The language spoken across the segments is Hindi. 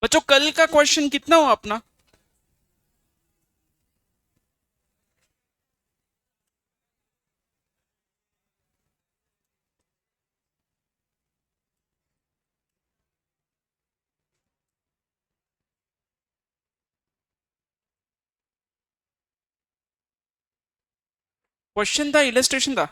बच्चों कल का क्वेश्चन कितना हुआ अपना? क्वेश्चन था इलस्ट्रेशन था?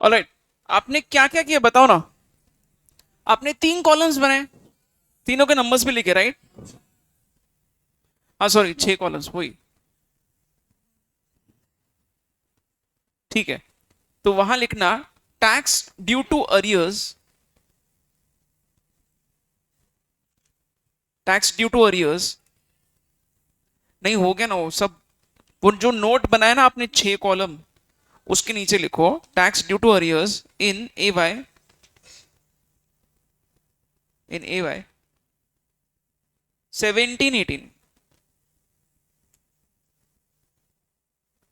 ऑलराइट, आपने क्या क्या किया बताओ ना। आपने 3 कॉलम्स बनाए, तीनों के नंबर्स भी लिखे, राइट? हाँ सॉरी, 6 कॉलम्स वही। ठीक है, तो वहां लिखना tax due to arrears, tax due to arrears. नहीं हो गया ना वो सब? वो जो नोट बनाया ना आपने 6 कॉलम, उसके नीचे लिखो tax due to arrears in A Y, in A Y 17-18,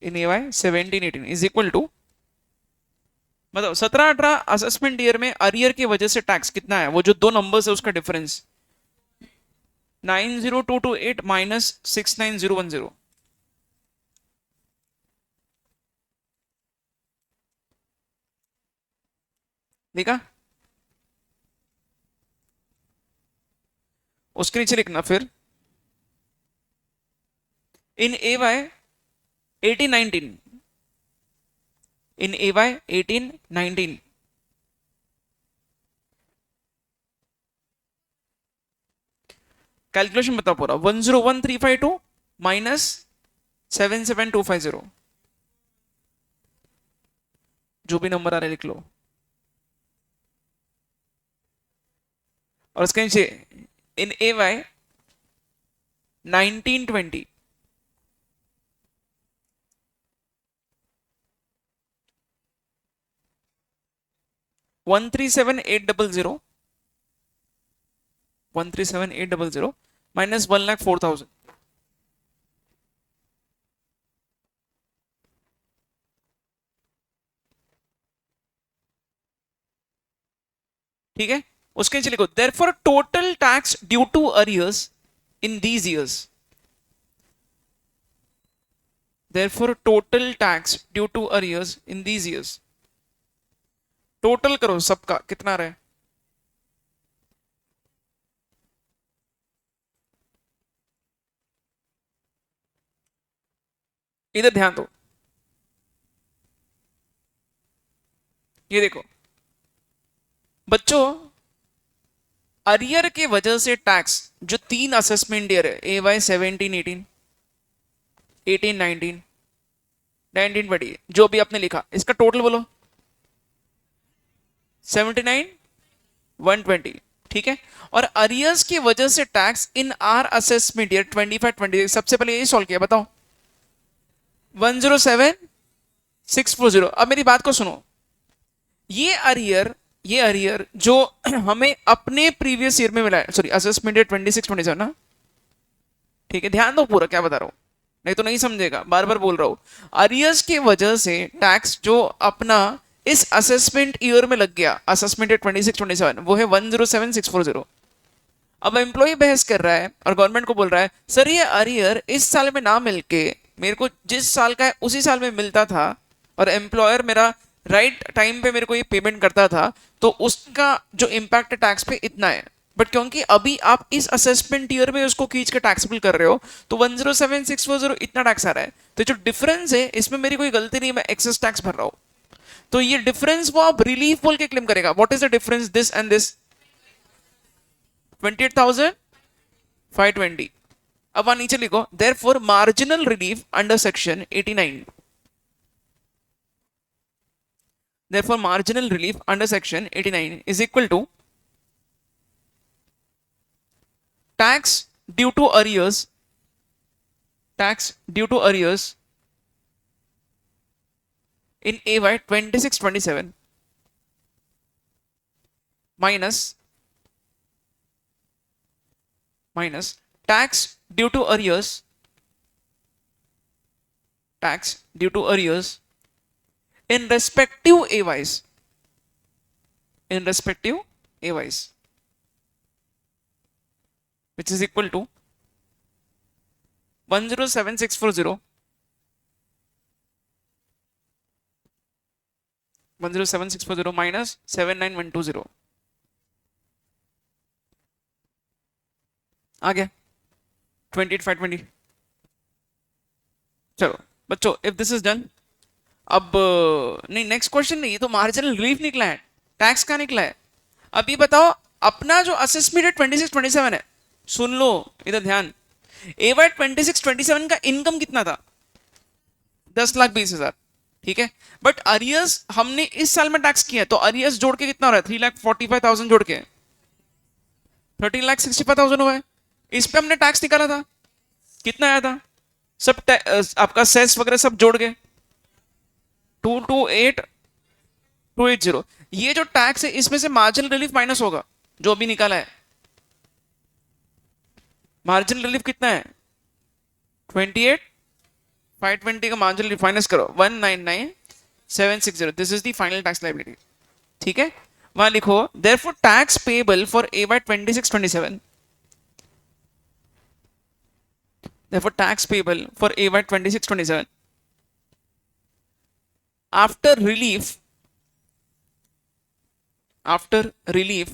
in A Y 17-18 is equal to, मतलब 17-18 असेसमेंट ईयर में अरियर की वजह से टैक्स कितना है, वो जो दो नंबर्स है उसका डिफरेंस 90228 माइनस 69010। देखा? उसके नीचे लिखना फिर इन A Y 18-19, in A Y 18-19। Calculation बताओ पूरा, 101352 माइनस 77250, जो भी नंबर आ रहा है लिख लो। और उसके नीचे इन ए वाई 1920, 137800, 137800 माइनस 1,04,000। ठीक है, उसके नीचे लिखो therefore total tax due to arrears in these years, therefore total tax due to arrears in these years. Total करो सबका कितना रहे। इधर ध्यान दो, ये देखो बच्चों, अरियर के वजह से टैक्स जो 3 असेसमेंट ईयर है, ए वाई 17-18, 18-19, 19-20, जो भी आपने लिखा इसका टोटल बोलो 79-120। ठीक है, और अरियर्स की वजह से tax in are assessment year 25-26, सबसे पहले यही सॉल्व किया, बताओ 107,640। अब मेरी बात को सुनो, ये अरियर, ये अरियर जो हमें अपने प्रीवियस ईयर में मिला है, सॉरी असेसमेंट ईयर 26-27 ना। ठीक है, ध्यान दो पूरा क्या बता रहा हूं, नहीं तो नहीं समझेगा, बार बार बोल रहा हूं। अरियर्स की वजह से टैक्स जो अपना इस असेसमेंट ईयर में लग गया, असेसमेंट ईयर 26-27, वो है 107,640। अब एम्प्लॉय बहस कर रहा है और गवर्नमेंट को बोल रहा है सर ये अरियर इस साल में ना मिलके मेरे को जिस साल का है उसी साल में मिलता था, और एम्प्लॉयर मेरा राइट टाइम पे मेरे को ये पेमेंट करता था, तो उसका जो इम्पैक्ट टैक्स पे इतना है। बट क्योंकि अभी आप इस असेसमेंट ईयर में उसको खींच के टैक्सेबल कर रहे हो, तो 107,640 इतना टैक्स आ रहा है। तो जो डिफरेंस है इसमें मेरी कोई गलती नहीं, मैं एक्सेस टैक्स भर रहा हूं। तो ये डिफरेंस वो आप रिलीफ बोल के क्लेम करेगा। What is the difference this and this? 28,520। अब वहां नीचे लिखो therefore marginal relief under section 89, therefore marginal relief under section 89 is equal to tax due to arrears, tax due to arrears in AY 26-27 minus tax due to arrears, tax due to arrears in respective AYs, in respective AYs, which is equal to 107640 minus 79120 आ गया 28,520। चलो बच्चों, इफ दिस इज डन, अब नहीं नेक्स्ट क्वेश्चन नहीं, ये तो मार्जिनल रिलीफ निकला है, टैक्स का निकला है। अब ये बताओ अपना जो असेसमेंट है 26-27 है, सुन लो इधर ध्यान, AY 26-27 का इनकम कितना था? 10,20,000, ठीक है। बट अरियर्स हमने इस साल में टैक्स किया है, तो अरियर्स जोड़ के कितना हो रहा है? 3,45,000 जोड़ के 13,65,000 हुआ है। इस पे हमने टैक्स निकाला था, कितना आया था? सब आपका सेस वगैरह सब जोड़ के 228,280। ये जो टैक्स है इसमें से मार्जिनल रिलीफ माइनस होगा, जो अभी निकाला है। मार्जिनल रिलीफ कितना है? 28,520 का मार्जिनल रिलीफ माइनस करो 199,760। This is the final tax liability, ठीक है। वहां लिखो therefore tax payable for AY 26-27, therefore tax payable for AY 26-27 after relief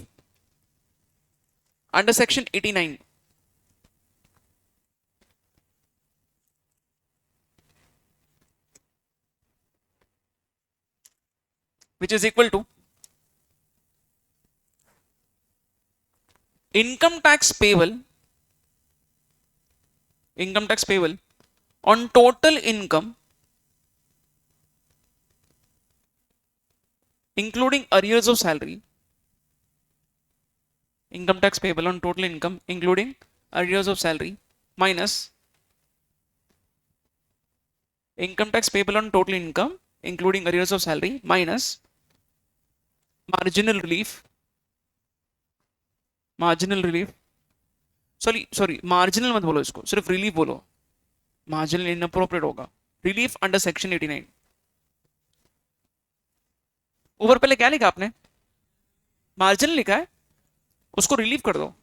under section 89 which is equal to income tax payable on total income including arrears of salary, income tax payable on total income including arrears of salary minus income tax payable on total income including arrears of salary minus marginal relief, sorry marginal मत बोलो इसको, सिर्फ रिलीफ बोलो, मार्जिनल इनअप्रोप्रिएट होगा। Relief under section 89। ऊपर पहले क्या लिखा आपने? मार्जिनल लिखा है, उसको रिलीफ कर दो।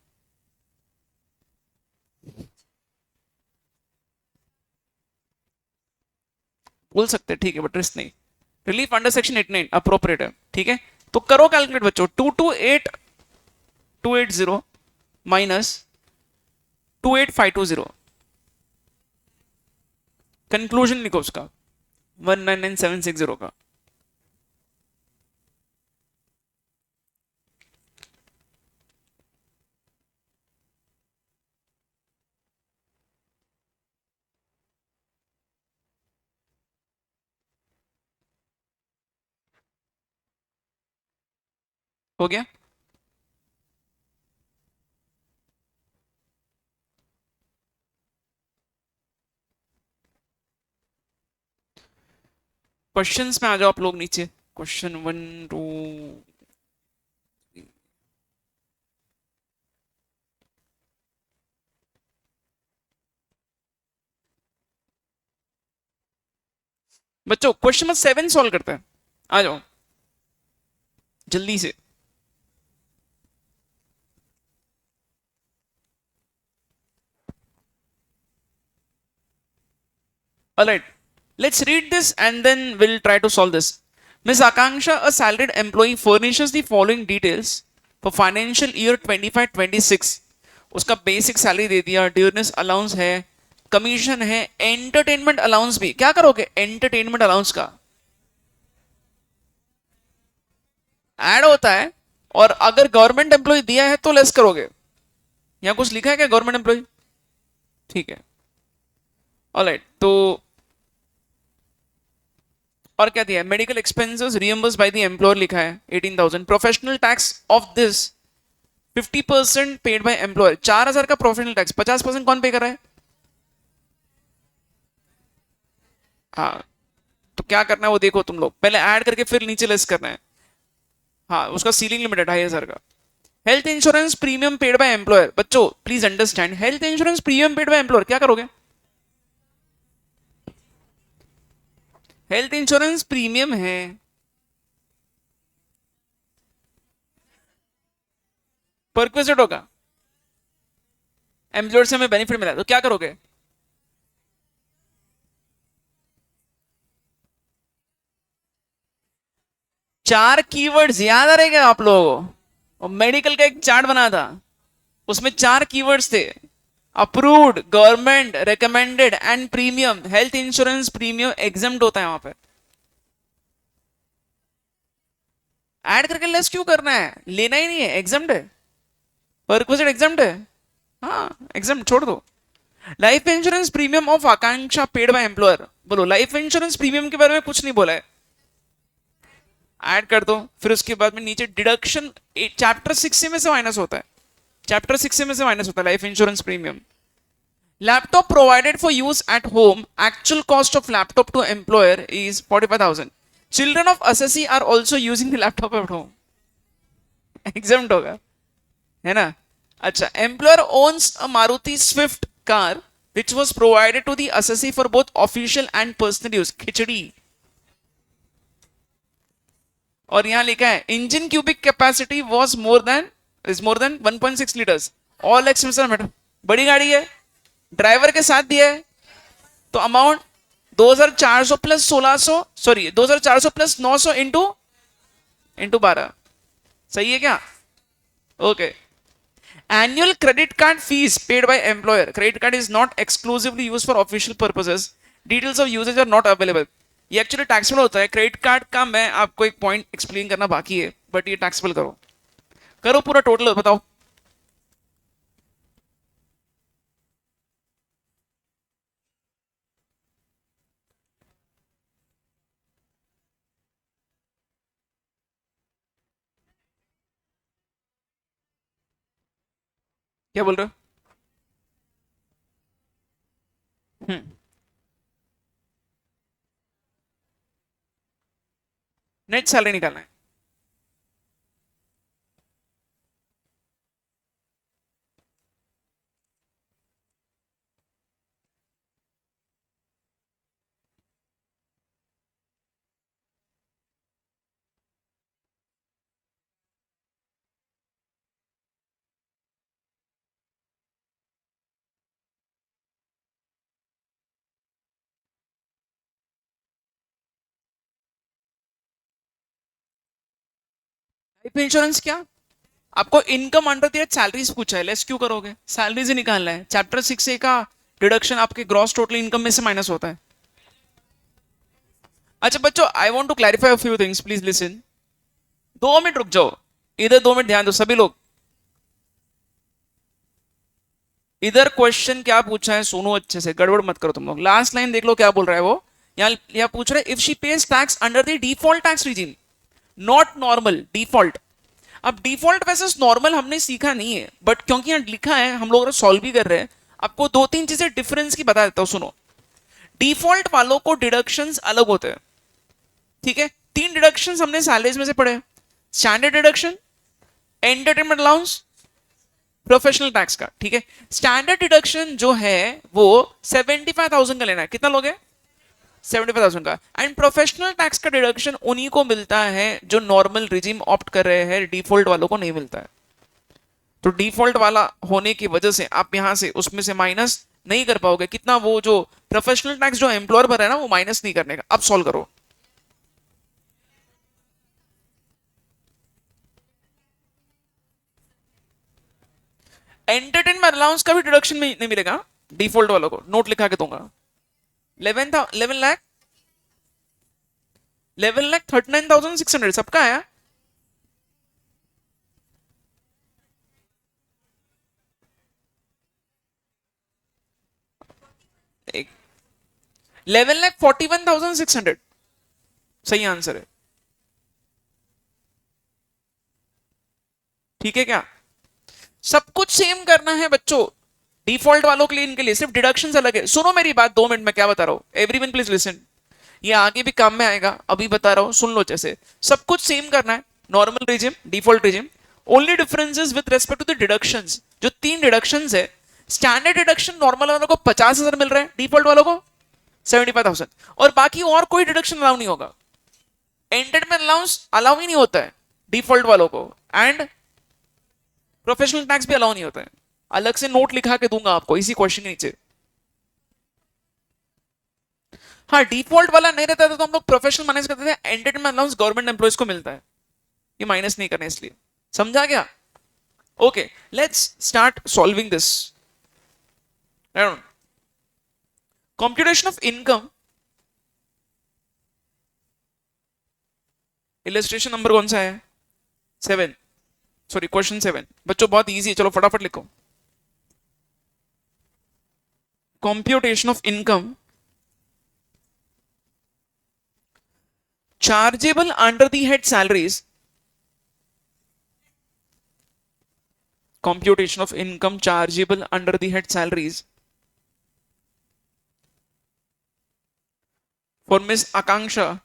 बोल सकते ठीक है, बट रिस्क नहीं। रिलीफ अंडर सेक्शन 89 अप्रोप्रिएट है, ठीक है। तो करो कैलकुलेट बच्चों, 228,280 माइनस 28,520, कंक्लूजन लिखो उसका 199,760 का। हो गया? क्वेश्चंस में आ जाओ आप लोग नीचे, क्वेश्चन 1 2 बच्चों क्वेश्चन नंबर 7 सॉल्व करते हैं, आ जाओ जल्दी से। Alright, let's read this and then we'll try to solve this. Ms. Akanksha, a salaried employee, furnishes the following details for financial year 25-26. उसका बेसिक सैलरी दे दिया, ड्यूरनेस अलाउंस है, कमीशन है, एंटरटेनमेंट अलाउंस भी। क्या करोगे? एंटरटेनमेंट अलाउंस का ऐड होता है, और अगर गवर्नमेंट एम्प्लॉय दिया है तो लेस करोगे। यहां कुछ लिखा है क्या गवर्नमेंट एम्प्लॉय? ठीक है, ऑलराइट। तो और क्या दिया है? Medical expenses reimburse bye the employer लिखा है 18,000। Professional tax of this 50% paid by employer, 4,000 का प्रोफेशनल टैक्स, 50% कौन पे कर रहा है? हाँ, तो क्या करना है वो देखो तुम लोग, पहले ऐड करके फिर नीचे लेस करना है। हाँ, उसका सीलिंग लिमिट है 2,500 का। Health insurance premium paid by employer, बच्चों please understand, health insurance premium paid by employer क्या करोगे? हेल्थ इंश्योरेंस प्रीमियम है, परक्विजिट होगा, एम्प्लॉयर से हमें बेनिफिट मिला तो क्या करोगे? चार कीवर्ड्स याद आ रहेगा आप लोगों को? और मेडिकल का एक चार्ट बना था, उसमें चार कीवर्ड्स थे, approved, government, recommended and premium. Health insurance premium examined होता है वहां पे। ऐड करके लेस क्यों करना है, लेना ही नहीं है, एग्जाम्ड है, परक्विजिट एग्जाम्ड है। हाँ, एग्जाम छोड़ दो। Life insurance premium of Akanksha paid by employer, बोलो लाइफ इंश्योरेंस प्रीमियम के बारे में कुछ नहीं बोला है, ऐड कर दो। फिर उसके बाद में नीचे डिडक्शन, चैप्टर 6 में से माइनस होता है, चैप्टर 6 में से माइनस होता है life insurance premium. Laptop provided for use at home, actual cost of laptop to employer is 45,000। Children of assessee are also using the laptop at home, एग्जाम्ड होगा, है ना? अच्छा, employer owns a Maruti Swift car which was provided to the assessee for both official and personal use, खिचड़ी। और यहां लिखा है engine cubic capacity was more than, is more than 1.6 litres, all expenses matter, बड़ी गाड़ी है, ड्राइवर के साथ दिया है, तो amount 2,400 plus 1,600, sorry 2,400 plus 900 into 12, सही है क्या? Okay. Annual credit card fees paid by employer. Credit card is not exclusively used for official purposes. Details of usage are not available. ये एक्चुअली टैक्सेबल होता है क्रेडिट कार्ड का, मैं आपको एक पॉइंट एक्सप्लेन करना बाकी है, बट ये टैक्सेबल करो, करो पूरा टोटल बताओ। क्या बोल रहे हो? नेट सैलरी निकालना है। लाइफ इंश्योरेंस क्या, आपको इनकम अंडर द सैलरीज पूछा है, लेस क्यों करोगे? सैलरी से निकालना है, चैप्टर 6 का डिडक्शन आपके ग्रॉस टोटल इनकम में से माइनस होता है। अच्छा बच्चों, I want to clarify a few things, please listen. 2 minute रुक जाओ, इधर 2 मिनट ध्यान दो सभी लोग। इधर क्वेश्चन क्या पूछा है सुनो अच्छे से, गड़बड़ मत करो तुम लोग, लास्ट लाइन देख लो क्या बोल रहा है वो। यहाँ पूछ रहा है if she page tax under the default tax regime, not normal, default. अब डिफॉल्ट वैसेस नॉर्मल हमने सीखा नहीं है, बट क्योंकि यहाँ लिखा है हम लोग सॉल्व भी कर रहे हैं, आपको 2-3 चीजें डिफरेंस की बता देता हूं, सुनो। डिफॉल्ट वालों को डिडक्शंस अलग होते हैं, ठीक है? 3 डिडक्शंस हमने सैलरीज में से पढ़े, standard deduction, entertainment allowance, professional tax का, ठीक है? स्टैंडर्ड डिडक्शन जो है वो 75,000 का लेना है, कितना लोगे? 75,000 का। एंड प्रोफेशनल टैक्स का डिडक्शन उन्हीं को मिलता है जो नॉर्मल रिजीम ऑप्ट कर रहे हैं, डिफॉल्ट वालों को नहीं मिलता है। तो डिफॉल्ट वाला होने की वजह से आप यहां से उसमें से माइनस नहीं कर पाओगे, कितना? वो जो प्रोफेशनल टैक्स जो एम्प्लॉयर भर रहा है ना, वो माइनस नहीं करने का। अब सॉल्व करो। एंटरटेनमेंट अलाउंस का भी डिडक्शन नहीं मिलेगा डिफॉल्ट वालों को, नोट लिखा के दूंगा। 11 लाख, 11,39,600 सबका आया। एक 11,41,600 सही आंसर है, ठीक है क्या? सब कुछ सेम करना है बच्चों, डिफॉल्ट वालों के लिए, इनके लिए सिर्फ डिडक्शंस अलग है। सुनो मेरी बात 2 मिनट में क्या बता रहा हूं, एवरीवन प्लीज लिसन। ये आगे भी काम में आएगा, अभी बता रहा हूं सुन लो। जैसे सब कुछ सेम करना है, normal regime, default regime, only differences with respect to the deductions. जो 3 डिडक्शंस है, स्टैंडर्ड डिडक्शन नॉर्मल वालों को 50,000 मिल रहा है, डिफॉल्ट वालों को 75,000, और बाकी और कोई डिडक्शन अलाउ नहीं होगा। एंटरटेनमेंट अलाउंस अलाउ ही नहीं होता है डिफॉल्ट वालों को, एंड प्रोफेशनल टैक्स भी अलाउ नहीं होता है। अलग से नोट लिखा के दूंगा आपको इसी क्वेश्चन के नीचे। हाँ, डिफॉल्ट वाला नहीं रहता था तो हम लोग प्रोफेशनल माइनस करते थे, एंटरटेनमेंट अलाउंस गवर्नमेंट एम्प्लॉयज को मिलता है, ये माइनस नहीं करना इसलिए। समझा गया? Okay, let's start solving this. Computation of income, illustration number कौन सा है? 7, सॉरी क्वेश्चन 7। बच्चों बहुत इजी है, चलो फटाफट लिखो। Computation of income chargeable under the head salaries, computation of income chargeable under the head salaries for Miss Akanksha,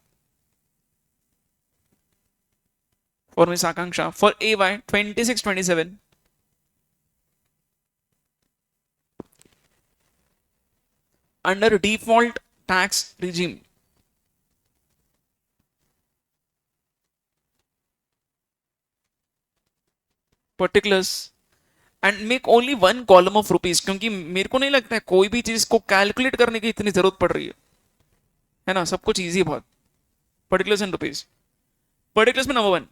for AY 26-27 under default tax regime, particulars, and make only 1 column of rupees, क्योंकि मेरे को नहीं लगता है कोई भी चीज को कैलकुलेट करने की इतनी जरूरत पड़ रही है ना, सब कुछ इजी बहुत। पर्टिकुलर्स एंड रुपीज, पर्टिकुलर्स में नंबर 1,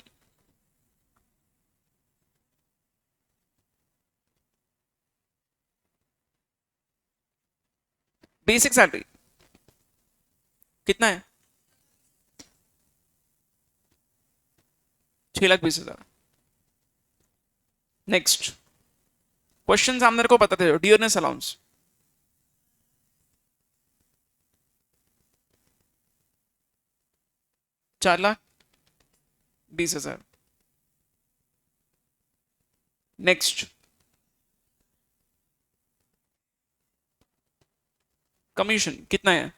बेसिक सैलरी कितना है? 6,20,000। नेक्स्ट क्वेश्चन आप मेरे को बताते हो, डियरनेस अलाउंस 4,20,000। नेक्स्ट कमीशन कितना है?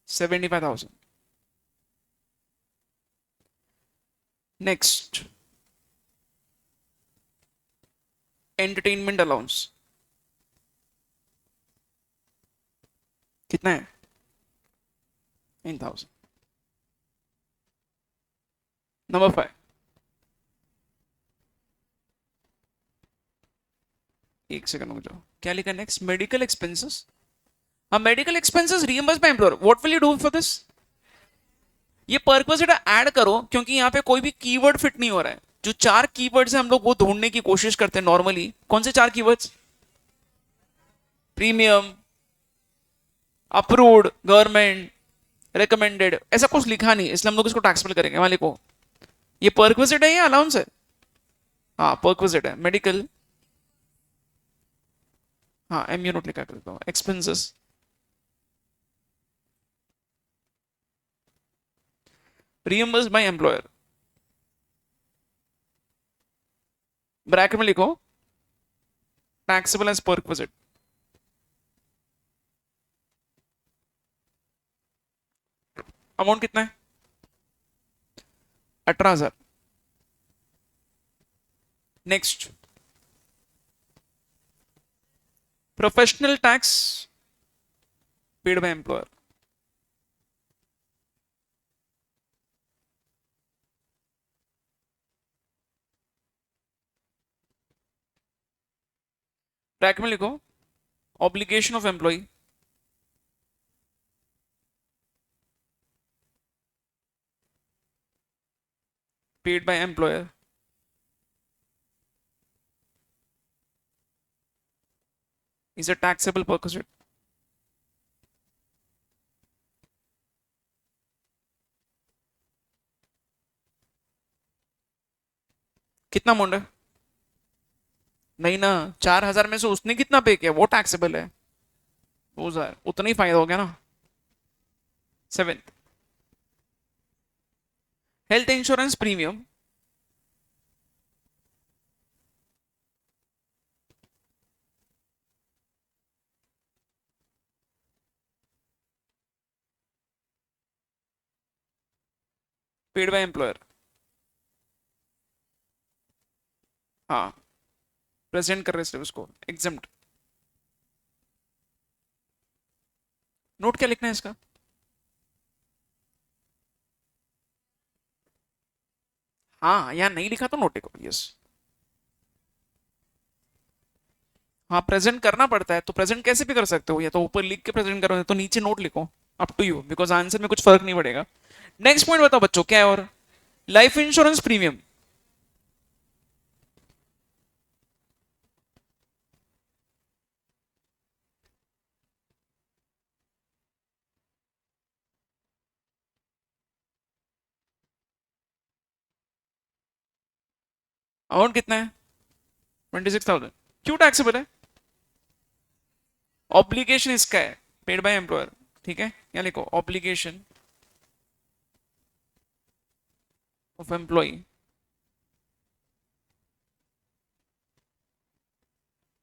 75,000। नेक्स्ट एंटरटेनमेंट अलाउंस कितना है? 9,000। नंबर 5, एक सेकंड रुक जाओ, क्या लिखा नेक्स्ट? Medical expenses. हाँ, medical expenses reimburse by employer, what will you do for this? ये पर्पस ऐड करो, क्योंकि यहाँ पे कोई भी कीवर्ड फिट नहीं हो रहा है। जो 4 कीवर्ड्स हैं हम लोग वो ढूंढने की कोशिश करते हैं नॉर्मली। कौन से 4 keywords? Premium, approved, government, recommended, ऐसा कुछ लिखा नहीं, इसलिए हम लोग इसको टैक्सेबल करेंगे। वहां लिखो, ये पर्क्विजिट है या अलाउंस है? हाँ पर्क्विजिट है। मेडिकल, हाँ एमयू नोट लिखा करता हूँ। Expenses reimbursed by employer, bracket में लिखो टैक्सेबल एज पर्क्विजिट। अमाउंट कितना है? 18,000। Next professional tax paid by employer, bracket में लिखो obligation of employ, paid by employer is a taxable perquisite. कितना अमाउंट है? नहीं ना, 4,000 में से उसने कितना पे किया वो टैक्सेबल है, 2,000, उतना ही फायदा हो गया ना। 7, health insurance premium paid by employer. हाँ, प्रेजेंट कर रहे सिर्फ उसको एग्जम्प्ट। नोट क्या लिखना है इसका? हाँ, यहाँ नहीं लिखा तो नोट लिखो, यस। हाँ, प्रेजेंट करना पड़ता है तो प्रेजेंट कैसे भी कर सकते हो, या तो ऊपर लिख के प्रेजेंट करो, या तो नीचे नोट लिखो। Up to you, because answer में कुछ फर्क नहीं पड़ेगा। नेक्स्ट पॉइंट बताओ बच्चों, क्या है? और लाइफ इंश्योरेंस प्रीमियम। अमाउंट कितना है? 26,000। क्यों टैक्सेबल है? ऑब्लिगेशन इसका है, पेड बाय एम्प्लॉयर। ठीक है, यहाँ लिखो ऑब्लिगेशन ऑफ एम्प्लॉय।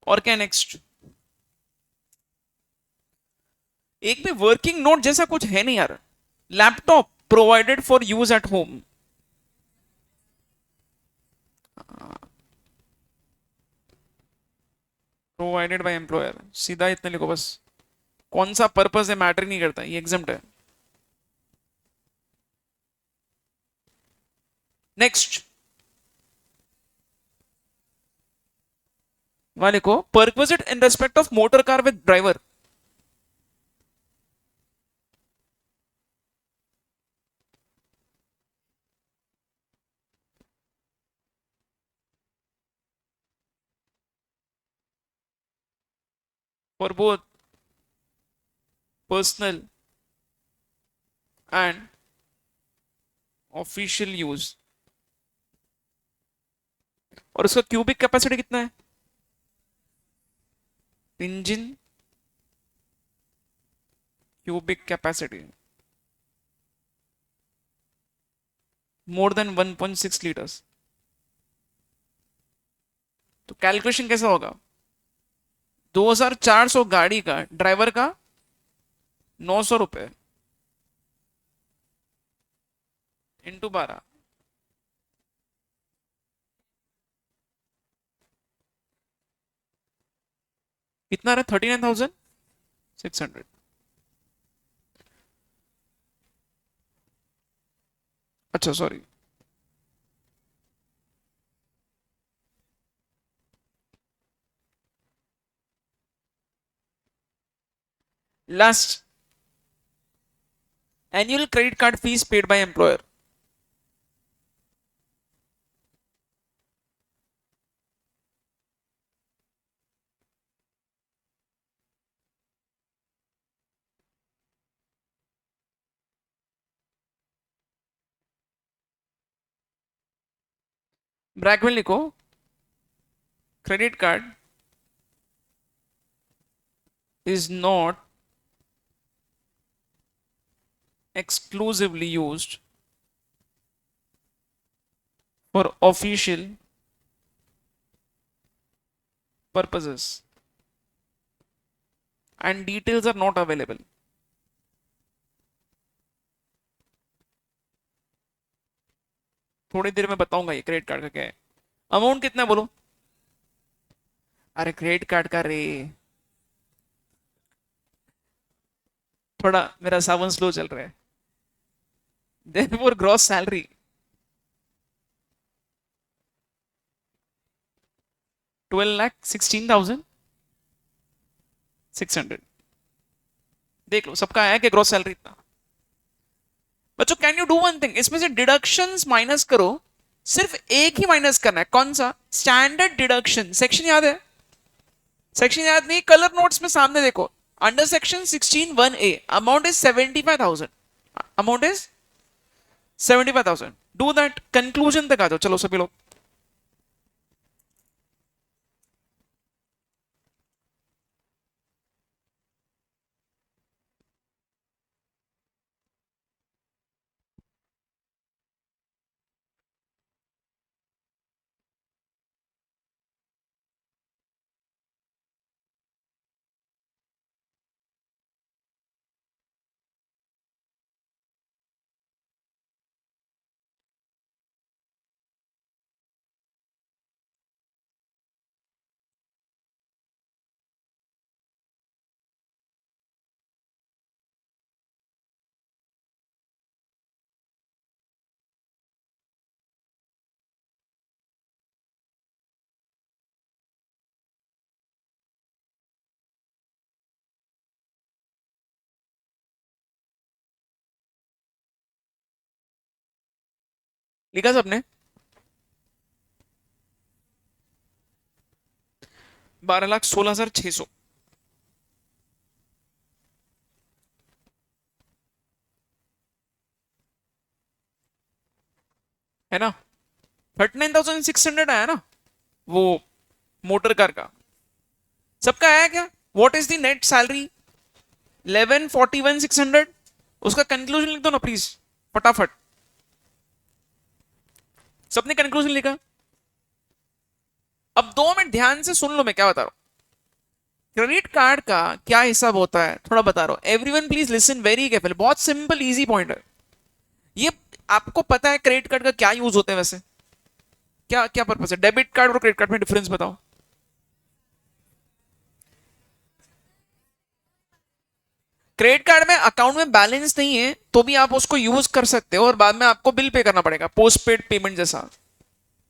और क्या नेक्स्ट? एक भी वर्किंग नोट जैसा कुछ है नहीं यार। Laptop provided for use at home. Provided by employer, सीधा इतने लिखो बस। कौन सा पर्पस है मैटर नहीं करता, ये एग्जाम्प्ट है। नेक्स्ट वहां लिखो perquisite in respect of motor car with driver. For both personal and official use. और उसका क्यूबिक कैपेसिटी कितना है? Engine cubic capacity more than 1.6 litres. तो कैलकुलेशन कैसा होगा? 2400 गाड़ी का, ड्राइवर का 900 रुपए, इंटू 12। कितना रहा? 39,600। अच्छा sorry. Last, annual credit card fees paid by employer. Bracket में लिखो credit card is not exclusively used for official purposes and details are not available। थोड़ी देर में बताऊंगा ये क्रेडिट कार्ड का क्या है। अमाउंट कितना है बोलो? अरे क्रेडिट कार्ड का रे, थोड़ा मेरा सावन स्लो चल रहा है। Therefore gross salary 12,16,600। देख लो सबका आया कि ग्रॉस सैलरी इतना। बच्चों can you do one thing, इसमें से डिडक्शंस माइनस करो। सिर्फ एक ही माइनस करना है, कौन सा? Standard deduction. सेक्शन याद है? सेक्शन याद नहीं? कलर नोट्स में सामने देखो, under section 16(1)(a) amount is 75,000। Amount is 75,000। Do that, conclusion तक आ जाओ चलो सभी लोग। लिखा सबने? 12,16,600 है ना? 39,600 आया ना वो मोटर कार का। सबका आया क्या? What is the net salary? 11,41,600। उसका कंक्लूजन लिख दो ना प्लीज, फटाफट। सबने कंक्लूजन लिखा? अब 2 मिनट ध्यान से सुन लो मैं क्या बता रहा हूं। क्रेडिट कार्ड का क्या हिसाब होता है थोड़ा बता रहा हूं, everyone please listen very careful. बहुत सिंपल इजी पॉइंट है ये। आपको पता है क्रेडिट कार्ड का क्या यूज होता है वैसे? क्या क्या पर्पस है? डेबिट कार्ड और क्रेडिट कार्ड में डिफरेंस बताओ। क्रेडिट कार्ड में अकाउंट में बैलेंस नहीं है तो भी आप उसको यूज कर सकते हो और बाद में आपको बिल पे करना पड़ेगा, पोस्ट पेड पेमेंट जैसा।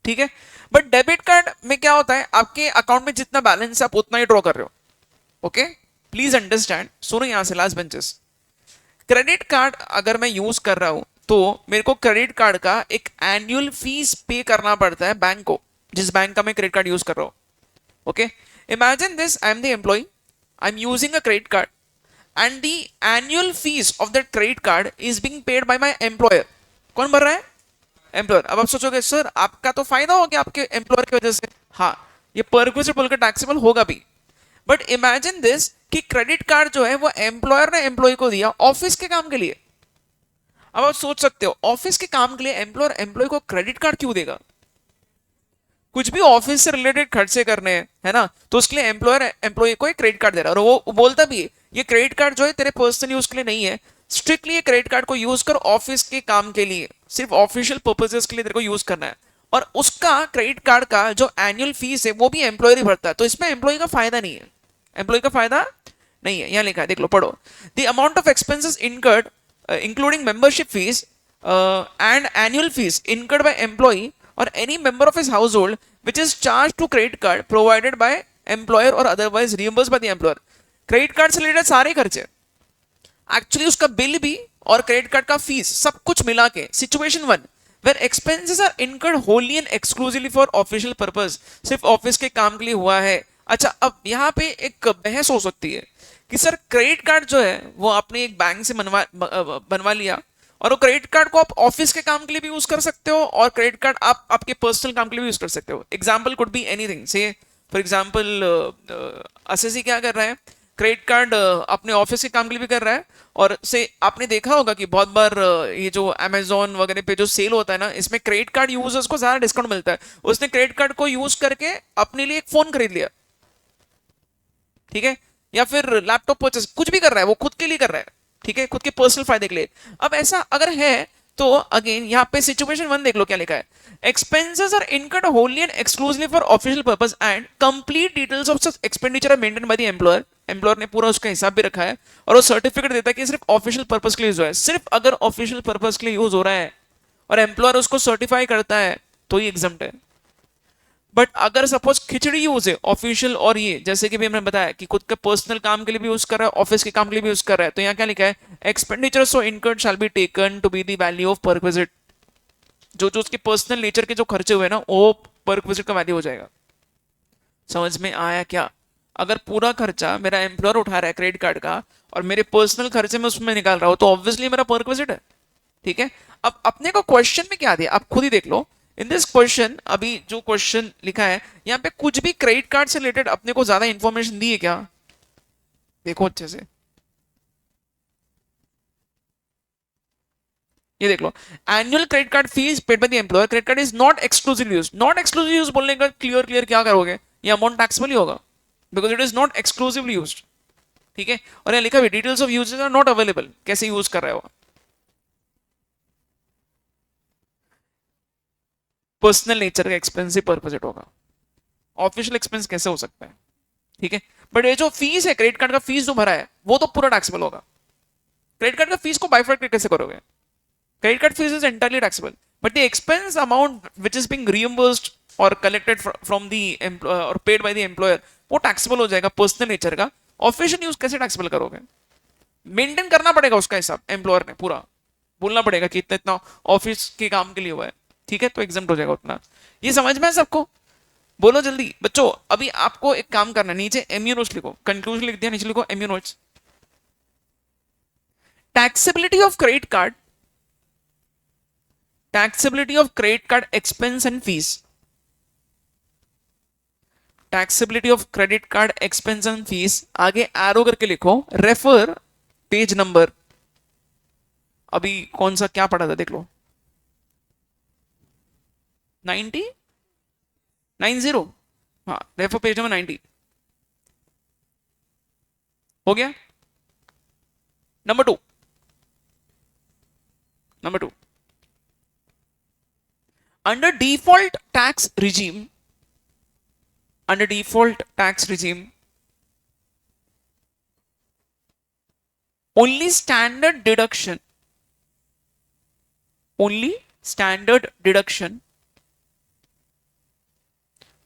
ठीक है। बट डेबिट कार्ड में क्या होता है, आपके अकाउंट में जितना बैलेंस है आप उतना ही ड्रॉ कर रहे हो। ओके, प्लीज अंडरस्टैंड, सुनो यहां से लास्ट बेंचेस। क्रेडिट कार्ड अगर मैं यूज कर रहा हूं तो मेरे को क्रेडिट कार्ड का एक एनुअल फीस पे करना पड़ता है बैंक को, जिस बैंक का मैं क्रेडिट कार्ड यूज कर रहा हूं। Okay, imagine this, I am the employee, I am using a credit card and the annual fees of that credit card is being paid by my employer। कौन भर रहा है? एम्प्लॉयर। अब आप सोचोगे सर आपका तो फायदा हो गया आपके एम्प्लॉयर की वजह से। हाँ, ये परक्विजिट का टैक्सेबल होगा भी। बट इमेजिन दिस कि क्रेडिट कार्ड जो है वो एम्प्लॉयर ने एम्प्लॉय को दिया ऑफिस के काम के लिए। अब आप सोच सकते हो ऑफिस के काम के लिए एम्प्लॉयर एम्प्लॉय को क्रेडिट कार्ड क्यों देगा? कुछ भी ऑफिस से रिलेटेड खर्चे करने हैं है ना, तो उसके लिए एम्प्लॉयर एम्प्लॉय को एक क्रेडिट कार्ड दे रहा है और वो बोलता भी है ये क्रेडिट कार्ड जो है तेरे पर्सनल यूज के लिए नहीं है, स्ट्रिक्टली ये क्रेडिट कार्ड को यूज कर ऑफिस के काम के लिए, सिर्फ ऑफिशियल पर्पजेस के लिए तेरे को यूज करना है। और उसका क्रेडिट कार्ड का जो एनुअल फीस है वो भी एम्प्लॉयर ही भरता है, तो इसमें एम्प्लॉय का फायदा नहीं है। एम्प्लॉय का फायदा नहीं है, यहां लिखा है देख लो पढ़ो। The amount of expenses incurred including membership fees and annual fees incurred by employee or any member of his household which is charged to credit card provided by employer or otherwise reimbursed by the employer। Credit card से रिलेटेड सारे खर्चे, एक्चुअली उसका बिल भी और क्रेडिट कार्ड का फीस सब कुछ मिला के। Situation 1 where expenses are incurred wholly and exclusively for official purpose, सिर्फ ऑफिस के काम के लिए हुआ है। अच्छा, अब यहाँ पे एक बहस हो सकती है कि सर क्रेडिट कार्ड जो है वो आपने एक बैंक से बनवा लिया और वो क्रेडिट कार्ड को आप ऑफिस के काम के लिए भी यूज कर सकते हो और क्रेडिट कार्ड आप आपके पर्सनल काम के लिए भी यूज कर सकते हो। एग्जाम्पल कुड बी एनीथिंग, से फॉर एग्जाम्पल एसएससी क्या कर रहा है, क्रेडिट कार्ड अपने ऑफिस के काम के लिए भी कर रहा है। और से आपने देखा होगा कि बहुत बार ये जो अमेजोन वगैरह पे जो सेल होता है ना, इसमें क्रेडिट कार्ड यूजर्स को ज्यादा डिस्काउंट मिलता है। उसने क्रेडिट कार्ड को यूज करके अपने लिए एक फोन खरीद लिया, ठीक है, या फिर लैपटॉप परचेस, कुछ भी कर रहा है वो खुद के लिए कर रहा है, ठीक है, खुद के पर्सनल फायदे के लिए। अब ऐसा अगर है तो अगेन यहाँ पे सिचुएशन 1 देख लो क्या लिखा है, expenses are incurred wholly and exclusively for official purpose and complete details of such expenditure are maintained by the employer. Employer ने पूरा उसका हिसाब भी रखा है और वो सर्टिफिकेट देता है कि सिर्फ ऑफिशियल पर्पस के लिए यूज हो रहा है। सिर्फ अगर ऑफिशियल पर्पस के लिए यूज हो रहा है और एम्प्लॉयर उसको सर्टिफाई करता है तो ही एग्जम्प्ट है। बट अगर सपोज खिचड़ी यूज है ऑफिशियल और ये, जैसे कि भी हमने बताया कि खुद के पर्सनल काम के लिए भी यूज कर रहा है, ऑफिस के काम के लिए भी यूज कर रहा है, तो यहाँ क्या लिखा है, expenditure so incurred shall be taken to be the value of perquisite. जो जो उसके पर्सनल नेचर के जो खर्चे हुए ना वो परक्विजिट का वैल्यू हो जाएगा। समझ में आया क्या? अगर पूरा खर्चा मेरा एम्प्लॉयर उठा रहा है क्रेडिट कार्ड का और मेरे पर्सनल खर्चे में उसमें निकाल रहा हूं तो ऑब्वियसली मेरा परक्विजिट है। ठीक है, अब अपने को क्वेश्चन में क्या दिया आप खुद ही देख लो। इन दिस क्वेश्चन, अभी जो क्वेश्चन लिखा है यहाँ पे कुछ भी क्रेडिट कार्ड से रिलेटेड अपने को ज्यादा इंफॉर्मेशन दी है क्या? देखो अच्छे से, ये देख लो, annual credit card fees paid by the employer, credit card is not exclusive use. Not exclusive use बोलने का क्लियर क्लियर क्या करोगे, ये अमाउंट टैक्सेबल ही होगा because it is not exclusively used. ठीक है, और यहाँ लिखा हुआ details of uses are not available, कैसे यूज कर रहे हो, पर्सनल नेचर का एक्सपेंसिव परपोजिट होगा, ऑफिशियल एक्सपेंस कैसे हो सकता है? ठीक है, बट ये जो फीस है क्रेडिट कार्ड का फीस जो भरा है वो तो पूरा टैक्सेबल होगा। क्रेडिट कार्ड का फीस को बाइफर्केट कैसे करोगे? Credit card fees is entirely taxable but the expense amount which is being reimbursed और कलेक्टेड फ्रॉम द और पेड बाय द एम्प्लॉयर वो टैक्सेबल हो जाएगा पर्सनल नेचर का। ऑफिशियल यूज कैसे टैक्सेबल करोगे? मेंटेन करना पड़ेगा उसका हिसाब, एम्प्लॉयर ने पूरा बोलना पड़ेगा कि इतना इतना ऑफिस के काम के लिए हुआ है। ठीक है, तो एग्जाम हो जाएगा उतना। ये समझ में है सबको? बोलो जल्दी बच्चों। अभी आपको एक काम करना है, नीचे एमयू नोट्स लिखो, कंक्लूजन लिख दिया, नीचे लिखो MU notes. Taxability of credit card, taxability of credit card expense and fees, taxability of credit card expense and fees, आगे एरो करके लिखो, रेफर पेज नंबर। अभी कौन सा क्या पढ़ा था देख लो, 90 90, हाँ रेफर पेज नंबर 90 हो गया। Number two, number two, under default tax regime, under default tax regime, only standard deduction, only standard deduction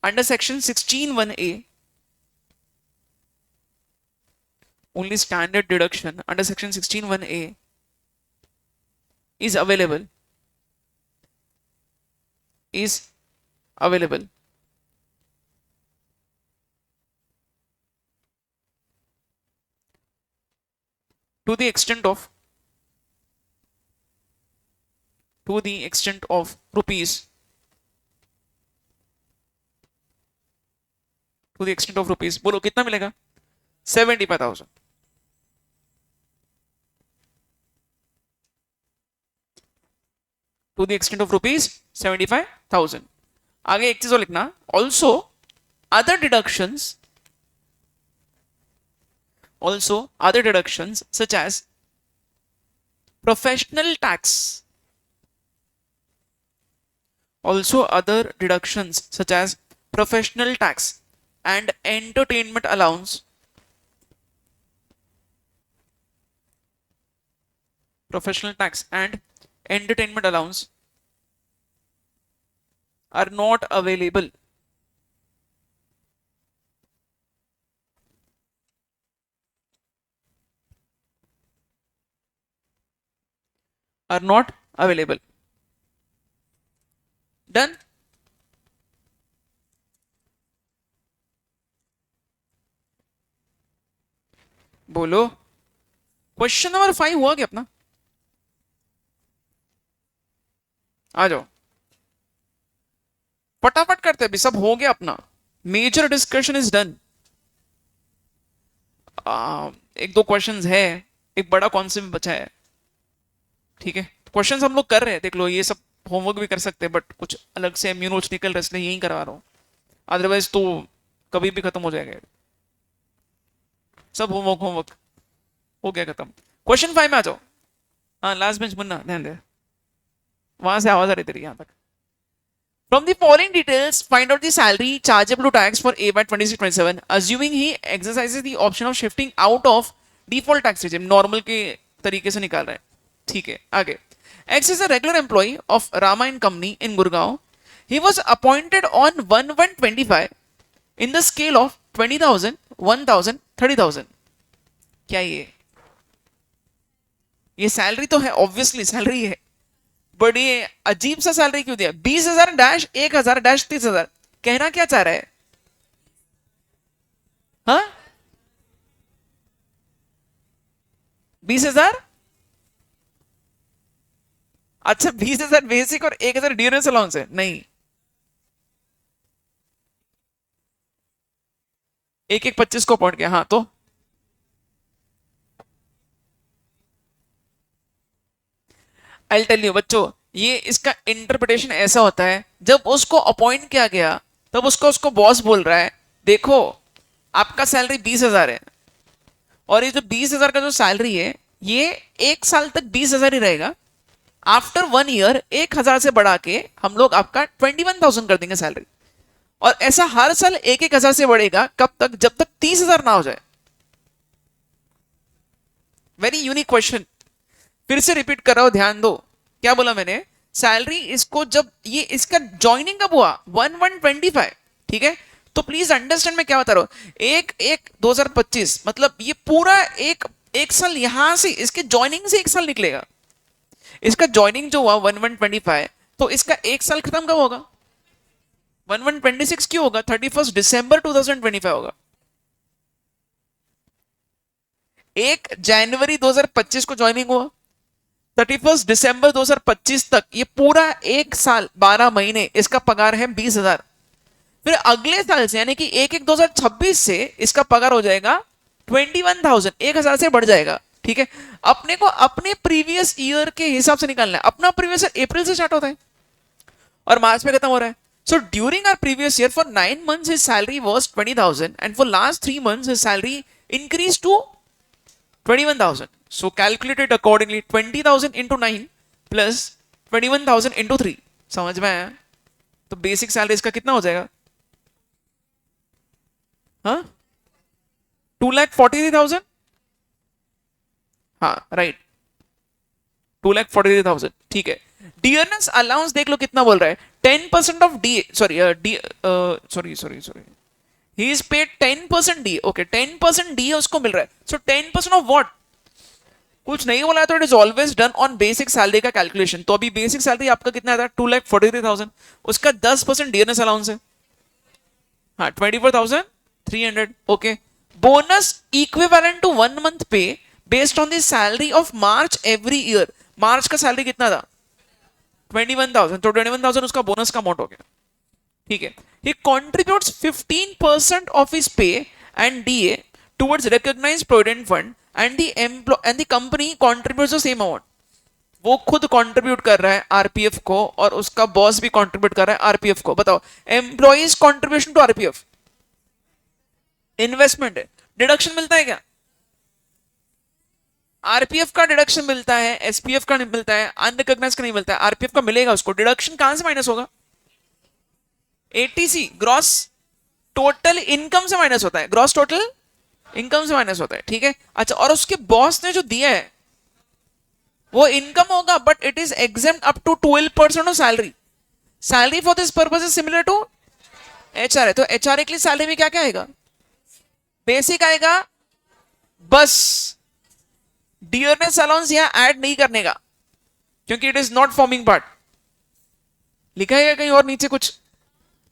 under section 16(1)(a, only standard deduction under section 16(1)(a is available, is available to the extent of, to the extent of rupees, to the extent of rupees, बोलो कितना मिलेगा? 75,000। to the extent of rupees 75,000। आगे एक चीज और लिखना, also other deductions, also other deductions such as professional tax, also other deductions such as professional tax and entertainment allowance, professional tax and entertainment allowance are not available, are not available। Done. बोलो क्वेश्चन नंबर 5 हुआ क्या अपना? आ जाओ फटाफट करते, अभी सब हो गया अपना, मेजर डिस्कशन इज डन। एक दो क्वेश्चंस है, एक बड़ा कॉन्सेप्ट बचा है, ठीक है। क्वेश्चंस हम लोग कर रहे हैं, देख लो, ये सब होमवर्क भी कर सकते हैं, बट कुछ अलग से एमयू नोट्स निकल रहे इसलिए यही करवा रहा हूँ, अदरवाइज तो कभी भी खत्म हो जाएगा सब होमवर्क। होमवर्क हो गया खत्म। क्वेश्चन 5 में आ जाओ। हाँ लास्ट बेंच मुन्ना ध्यान दे, वहां से आवाज आ रही तेरी यहाँ तक। From the following details, find out the salary chargeable to tax for A by 26-27, assuming he exercises the option of shifting out of default tax regime। Normal के तरीके से निकाल रहे हैं, ठीक है। आगे, X is a regular employee of Rama and Company in Gurgaon. He was appointed on 1/1/25 in the scale of 20,000, 1,000, 30,000। क्या ये सैलरी तो है, ऑब्वियसली सैलरी है, बट ये अजीब सा सैलरी क्यों दिया? 20,000 डैश 1,000 डैश 30,000, कहना क्या चाह रहा है? हाँ 20,000, अच्छा 20,000 बेसिक और 1,000 ड्यूरेंस अलाउंस है? नहीं, एक एक 25 को पहुंच गया। हाँ तो आई टेल यू बच्चों, ये इसका इंटरप्रिटेशन ऐसा होता है, जब उसको अपॉइंट किया गया तब उसको उसको बॉस बोल रहा है देखो आपका सैलरी 20,000 है, और ये जो 20,000 का जो सैलरी है ये 1 साल तक 20,000 ही रहेगा। आफ्टर 1 ईयर 1,000 से बढ़ा के हम लोग आपका 21,000 कर देंगे सैलरी, और ऐसा हर साल 1,000 से बढ़ेगा। कब तक? जब तक 30,000 ना हो जाए। वेरी यूनिक क्वेश्चन, फिर से रिपीट कर रहा हूं, ध्यान दो। क्या बोला मैंने? सैलरी इसको जब ये इसका ज्वाइनिंग कब हुआ? 1/1/25, ठीक है। तो प्लीज अंडरस्टैंड मैं क्या बता रहा हूं, 1/1/2025 मतलब ये पूरा एक साल यहां से इसके ज्वाइनिंग से 1 साल निकलेगा। इसका ज्वाइनिंग जो हुआ 1/1/25, तो इसका एक साल खत्म कब होगा? 11/26 क्यों होगा? 31 दिसंबर 2025 होगा। 1 जनवरी 2025 को ज्वाइनिंग हुआ, 31 दिसंबर 2025 तक ये पूरा एक साल 12 महीने इसका पगार है 20,000। फिर अगले साल से यानी कि 1/1/2026 से इसका पगार हो जाएगा 21,000, 1,000 से बढ़ जाएगा। ठीक है, अपने को अपने प्रीवियस ईयर के हिसाब से निकालना है। अपना प्रीवियस ईयर अप्रैल से स्टार्ट होता है और मार्च में खत्म हो रहा है। So during our previous year for 9 months his salary was 20,000 and for last 3 months his salary increased to 21,000. So calculate it accordingly, 20,000 into 9 plus 21,000 into 3। समझ में आया? तो बेसिक सैलरी इसका कितना हो जाएगा? हाँ, 2,43,000। हाँ राइट, 2,43,000। ठीक है, डियरनेस अलाउंस देख लो कितना बोल रहा है, 10% of D, sorry he is paid 10% D. Okay, 10% D उसको मिल रहा है। सो 10% ऑफ व्हाट? कुछ नहीं बोला है, तो it is always done on basic salary का कैलकुलेशन। तो अभी बेसिक सैलरी आपका कितना आता है? 2,43,000, उसका 10% डियरनेस अलाउंस है, हाँ 24,300। Okay, bonus equivalent to 1 month pay based on the salary of March every year. March का सैलरी कितना था? 21,000, तो 21,000 उसका बोनस का अमाउंट हो गया। ठीक है, he contributes 15% of his pay and DA towards recognized provident fund and the company contributes the same amount। वो खुद कंट्रीब्यूट कर रहा है आरपीएफ को और उसका बॉस भी कंट्रीब्यूट कर रहा है आरपीएफ को। बताओ, employee's contribution to RPF investment है, डिडक्शन मिलता है क्या? आरपीएफ का डिडक्शन मिलता है, एसपीएफ का नहीं मिलता है, अनरिकॉग्नाइज्ड का नहीं मिलता है। आरपीएफ का मिलेगा उसको। डिडक्शन कहां से माइनस होगा? एटीसी, ग्रॉस टोटल इनकम से माइनस होता है, ग्रॉस टोटल इनकम से माइनस होता है। ठीक है, अच्छा, और उसके बॉस ने जो दिया है वो इनकम होगा, but it is exempt up to 12% of salary. Salary for this purpose is similar to HRA. तो एचआरए के लिए सैलरी में क्या क्या आएगा? बेसिक आएगा, बस डियरनेस अलाउंस यहां ऐड नहीं करने का, क्योंकि it is not forming part. लिखा है कहीं और नीचे कुछ?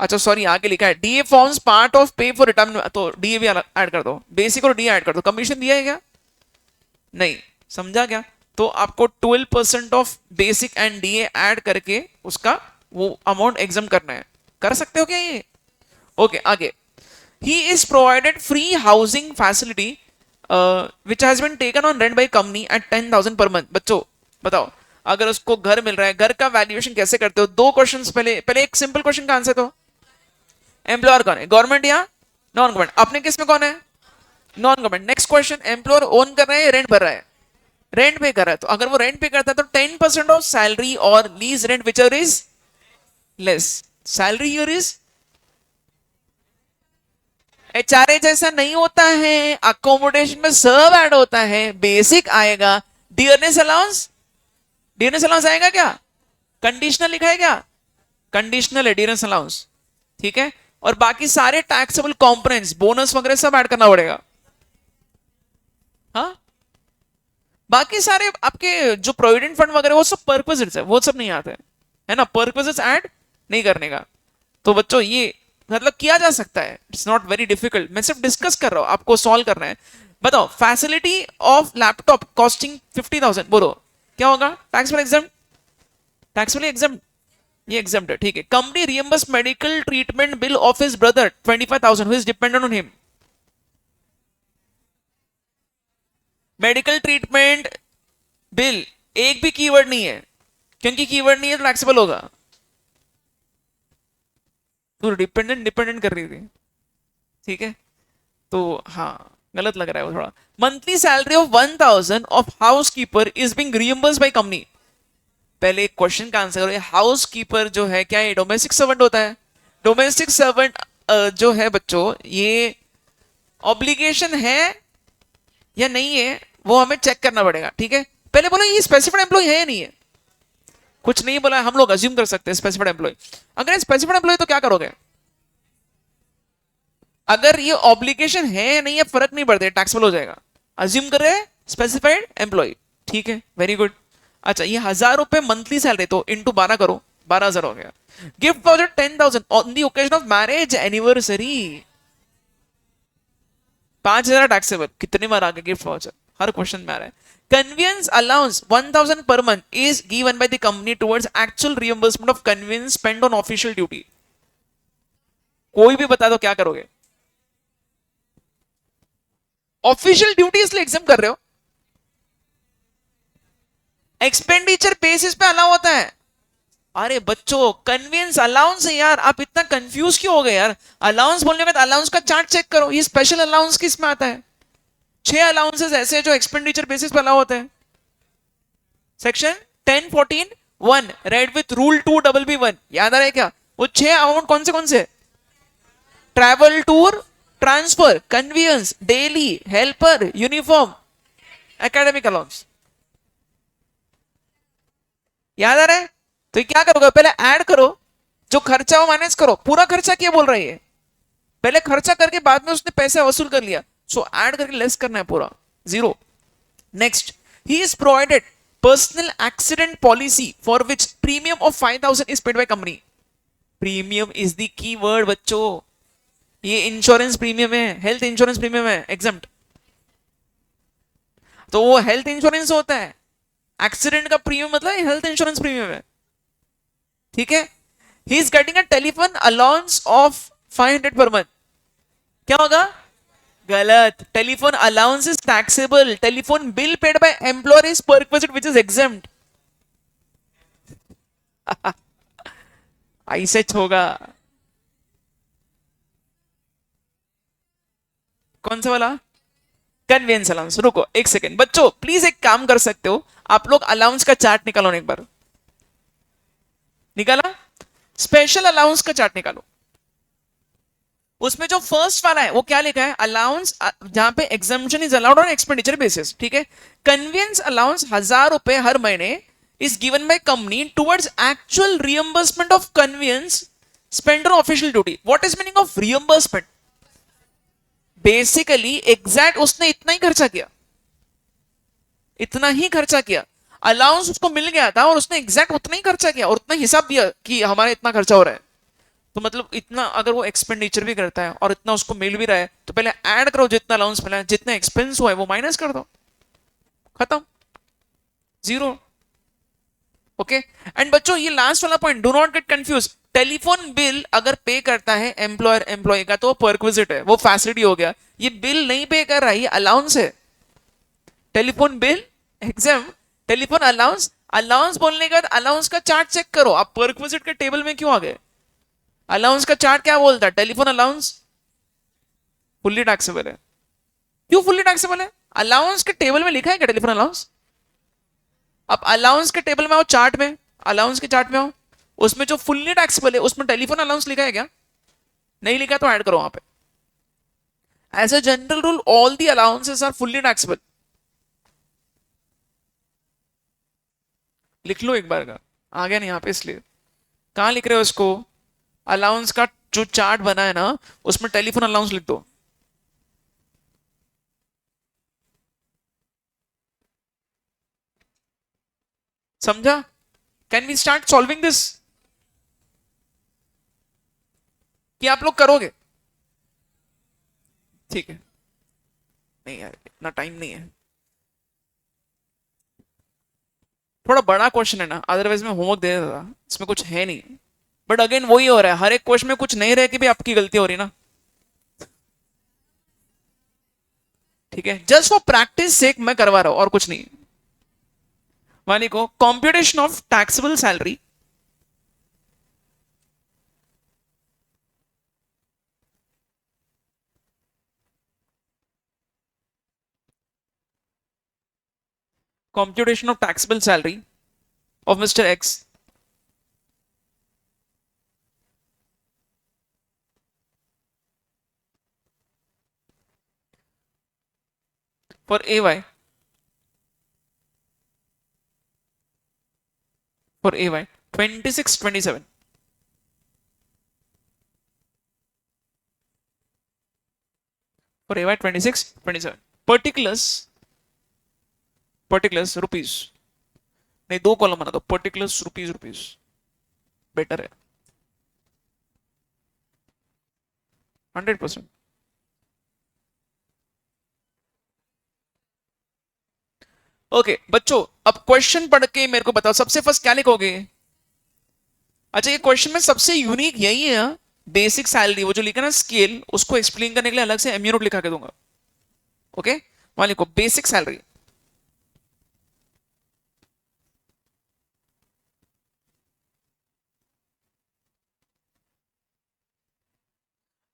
अच्छा सॉरी, आगे लिखा है डीए फॉर्म्स पार्ट ऑफ पे फॉर रिटायरमेंट, तो डीए भी ऐड कर दो, बेसिक और डीए ऐड कर दो। कमीशन दिया है क्या? नहीं, समझा क्या? तो आपको 12% of basic and DA add करके उसका वो अमाउंट एग्जाम करना है। कर सकते हो क्या ये? ओके, आगे। He is provided free housing facility which has been taken on rent by company at 10,000 per month. बच्चों बताओ, अगर उसको घर मिल रहा है, घर का वैल्यूएशन कैसे करते हो? 2 क्वेश्चंस पहले एक सिंपल क्वेश्चन का आंसर दो। एम्प्लॉयर कौन है, गवर्नमेंट या नॉन गवर्नमेंट? अपने केस में कौन है? Non government. Next question, employer own कर रहा है या रेंट भर रहा है? रेंट पे कर रहा है। तो अगर वो रेंट पे करता है तो 10% ऑफ सैलरी और लीज रेंट विचर is less. Salary year is HRA जैसा नहीं होता है, अकोमोडेशन में सब ऐड होता है। बेसिक आएगा, डियरनेस अलाउंस, डियरनेस अलाउंस आएगा क्या? कंडीशनल लिखा है क्या? कंडीशनल है डियरनेस अलाउंस। ठीक है, और बाकी सारे टैक्सेबल कंपोनेंट्स, बोनस वगैरह सब ऐड करना पड़ेगा। हाँ, बाकी सारे आपके जो प्रोविडेंट फंड वगैरह वो सब पर्पसेस है, वो सब नहीं आते है ना, पर्पसेस ऐड नहीं करने का। तो बच्चों ये मतलब किया जा सकता है, इट्स नॉट वेरी डिफिकल्ट। मैं सिर्फ डिस्कस कर रहा हूं, आपको सॉल्व करना है। बताओ, फैसिलिटी ऑफ लैपटॉप कॉस्टिंग 50,000, बोलो क्या होगा? टैक्सेबल एग्जाम, टैक्सेबल एग्जाम, ये एग्जाम्ड है। ठीक है, company reimburse medical treatment bill of his brother 25,000 who is dependent on him. Medical treatment bill एक भी कीवर्ड नहीं है, क्योंकि कीवर्ड नहीं है तो टैक्सेबल होगा। तो डिपेंडेंट डिपेंडेंट कर रही थी। ठीक है, तो हाँ गलत लग रहा है वो थोड़ा। Monthly salary of 1,000 of housekeeper is being reimburse by company. पहले एक क्वेश्चन का आंसर करो। हाउस कीपर जो है क्या ये डोमेस्टिक सर्वेंट होता है? डोमेस्टिक सर्वेंट जो है बच्चों, ये ऑब्लिगेशन है या नहीं है वो हमें चेक करना पड़ेगा। ठीक है, पहले बोलो ये स्पेसिफाइड एम्प्लॉय है या नहीं है? कुछ नहीं बोला, हम लोग अज्यूम कर सकते हैं स्पेसिफाइड एम्प्लॉय। अगर स्पेसिफाइड एम्प्लॉय तो क्या करोगे? अगर ये ऑब्लिगेशन है या नहीं है फर्क नहीं पड़ता, टैक्सेबल हो जाएगा। अज्यूम कर रहे हैं स्पेसिफाइड एम्प्लॉय। ठीक है, वेरी गुड। अच्छा, ये 1,000 रुपए मंथली सैलरी, तो इंटू 12 करो, 12,000 हो गया। Gift voucher 10,000 on the occasion of marriage anniversary. 5,000 taxable. कितनी बार आ गया गिफ्ट वाउचर, हर क्वेश्चन में आ रहा है। Convenience allowance 1,000 per month is given by the company towards actual reimbursement of convenience spent on official duty। कोई भी बता दो क्या करोगे? ऑफिशियल ड्यूटी इसलिए एग्जाम कर रहे हो, एक्सपेंडिचर बेसिस पे अलाउ होता है। अरे बच्चों कन्वीनियंस अलाउंस है यार, आप इतना कंफ्यूज क्यों हो गए यार? अलाउंस बोलने में अलाउंस का चार्ट चेक करो, ये स्पेशल अलाउंस किस में आता है? 6 अलाउंसेस ऐसे हैं जो एक्सपेंडिचर बेसिस पे अलाउ होते हैं। Section 1014(1) red with rule 2BB1, याद आ रहा है क्या? वो 6 अमाउंट कौन से? Travel, tour, transfer, convenience, daily, helper, uniform, academic allowance. याद आ रहा है? तो ये क्या करोगे, पहले ऐड करो, जो खर्चा हो माइनस करो। पूरा खर्चा क्या बोल रही है? पहले खर्चा करके बाद में उसने पैसे वसूल कर लिया, सो ऐड करके लेस करना है पूरा, 0। Next, he is provided personal accident policy for which premium of 5,000 is paid by company. Premium is the key word बच्चों, ये इंश्योरेंस प्रीमियम है, हेल्थ इंश्योरेंस प्रीमियम है एग्जम्प्ट। तो वो हेल्थ इंश्योरेंस होता है, एक्सीडेंट का प्रीमियम मतलब हेल्थ इंश्योरेंस प्रीमियम है, ठीक है। He is getting a telephone allowance of 500 per month. क्या होगा? गलत। Telephone allowance is taxable. Telephone bill paid by employer is perquisite which is exempt. ऐसे होगा। कौन सा वाला? Convenience allowance. रुको एक सेकेंड बच्चों, प्लीज एक काम कर सकते हो, आप लोग अलाउंस का चार्ट निकालो एक बार। निकाला? स्पेशल अलाउंस का चार्ट निकालो। उसमें जो फर्स्ट वाला है वो क्या लिखा है? अलाउंस जहां पे exemption is allowed on expenditure basis, ठीक है। कन्वीनियंस अलाउंस 1,000 रुपए हर महीने is given by company towards actual reimbursement of convenience spend on official duty. What is meaning of reimbursement? Basically exact उसने इतना ही खर्चा किया, इतना ही खर्चा किया। अलाउंस उसको मिल गया था और उसने एग्जैक्ट उतना ही खर्चा किया और उतना हिसाब दिया कि हमारा इतना खर्चा हो रहा है। तो मतलब इतना अगर वो एक्सपेंडिचर भी करता है और इतना उसको मिल भी रहा है, तो पहले ऐड करो जितना अलाउंस मिला है, जितना एक्सपेंस हुआ है वो माइनस कर दो, खत्म, 0। ओके। एंड बच्चों ये लास्ट वाला point, do not get confuse. Telephone bill अगर पे करता है एम्प्लॉयर एम्प्लॉय का तो वो परक्विजिट है, वो फैसिलिटी हो गया। ये बिल नहीं पे कर रहा है, ये अलाउंस है। Telephone bill exam, telephone allowance. Allowance बोलने के बाद अलाउंस का चार्ट चेक करो। आप परक्विजिट के टेबल में क्यों आ गए? अलाउंस का चार्ट क्या बोलता है? टेलीफोन अलाउंस फुल्ली टैक्सेबल है। क्यों फुल्ली टैक्सेबल है? अलाउंस के टेबल में लिखा है क्या टेलीफोन अलाउंस? अब अलाउंस के टेबल में आओ, चार्ट में, अलाउंस के चार्ट में आओ, उसमें जो फुल्ली टैक्सेबल है उसमें टेलीफोन अलाउंस लिखा है क्या? नहीं लिखा तो ऐड करो वहां पे। As a general rule all the allowances are fully taxable. लिख लो एक बार का, आ गया नहीं यहाँ पे इसलिए। कहां लिख रहे हो इसको? अलाउंस का जो चार्ट बना है ना उसमें टेलीफोन अलाउंस लिख दो। समझा? Can we start solving this? कि आप लोग करोगे? ठीक है। नहीं यार इतना टाइम नहीं है, थोड़ा बड़ा क्वेश्चन है ना, अदरवाइज मैं होमवर्क दे देता, इसमें कुछ है नहीं। बट अगेन वही हो रहा है, हर एक क्वेश्चन में कुछ नहीं रहे कि भी आपकी गलती हो रही ना, ठीक है। जस्ट फॉर प्रैक्टिस सेक मैं करवा रहा हूं और कुछ नहीं। वानी को computation of taxable salary computation of taxable salary of Mr. X for AY for AY 26-27 for AY 26-27 particulars rupees, नहीं दो कॉलम बना दो, पर्टिकुलर्स रुपीस रुपीस। बेटर है 100%। ओके बच्चों, अब क्वेश्चन पढ़ के मेरे को बताओ सबसे फर्स्ट क्या लिखोगे। अच्छा, ये क्वेश्चन में सबसे यूनिक यही है, बेसिक सैलरी, वो जो लिखा ना स्केल, उसको एक्सप्लेन करने के लिए अलग से एमयू नोट लिखा के दूंगा। ओके, वहां लिखो बेसिक सैलरी।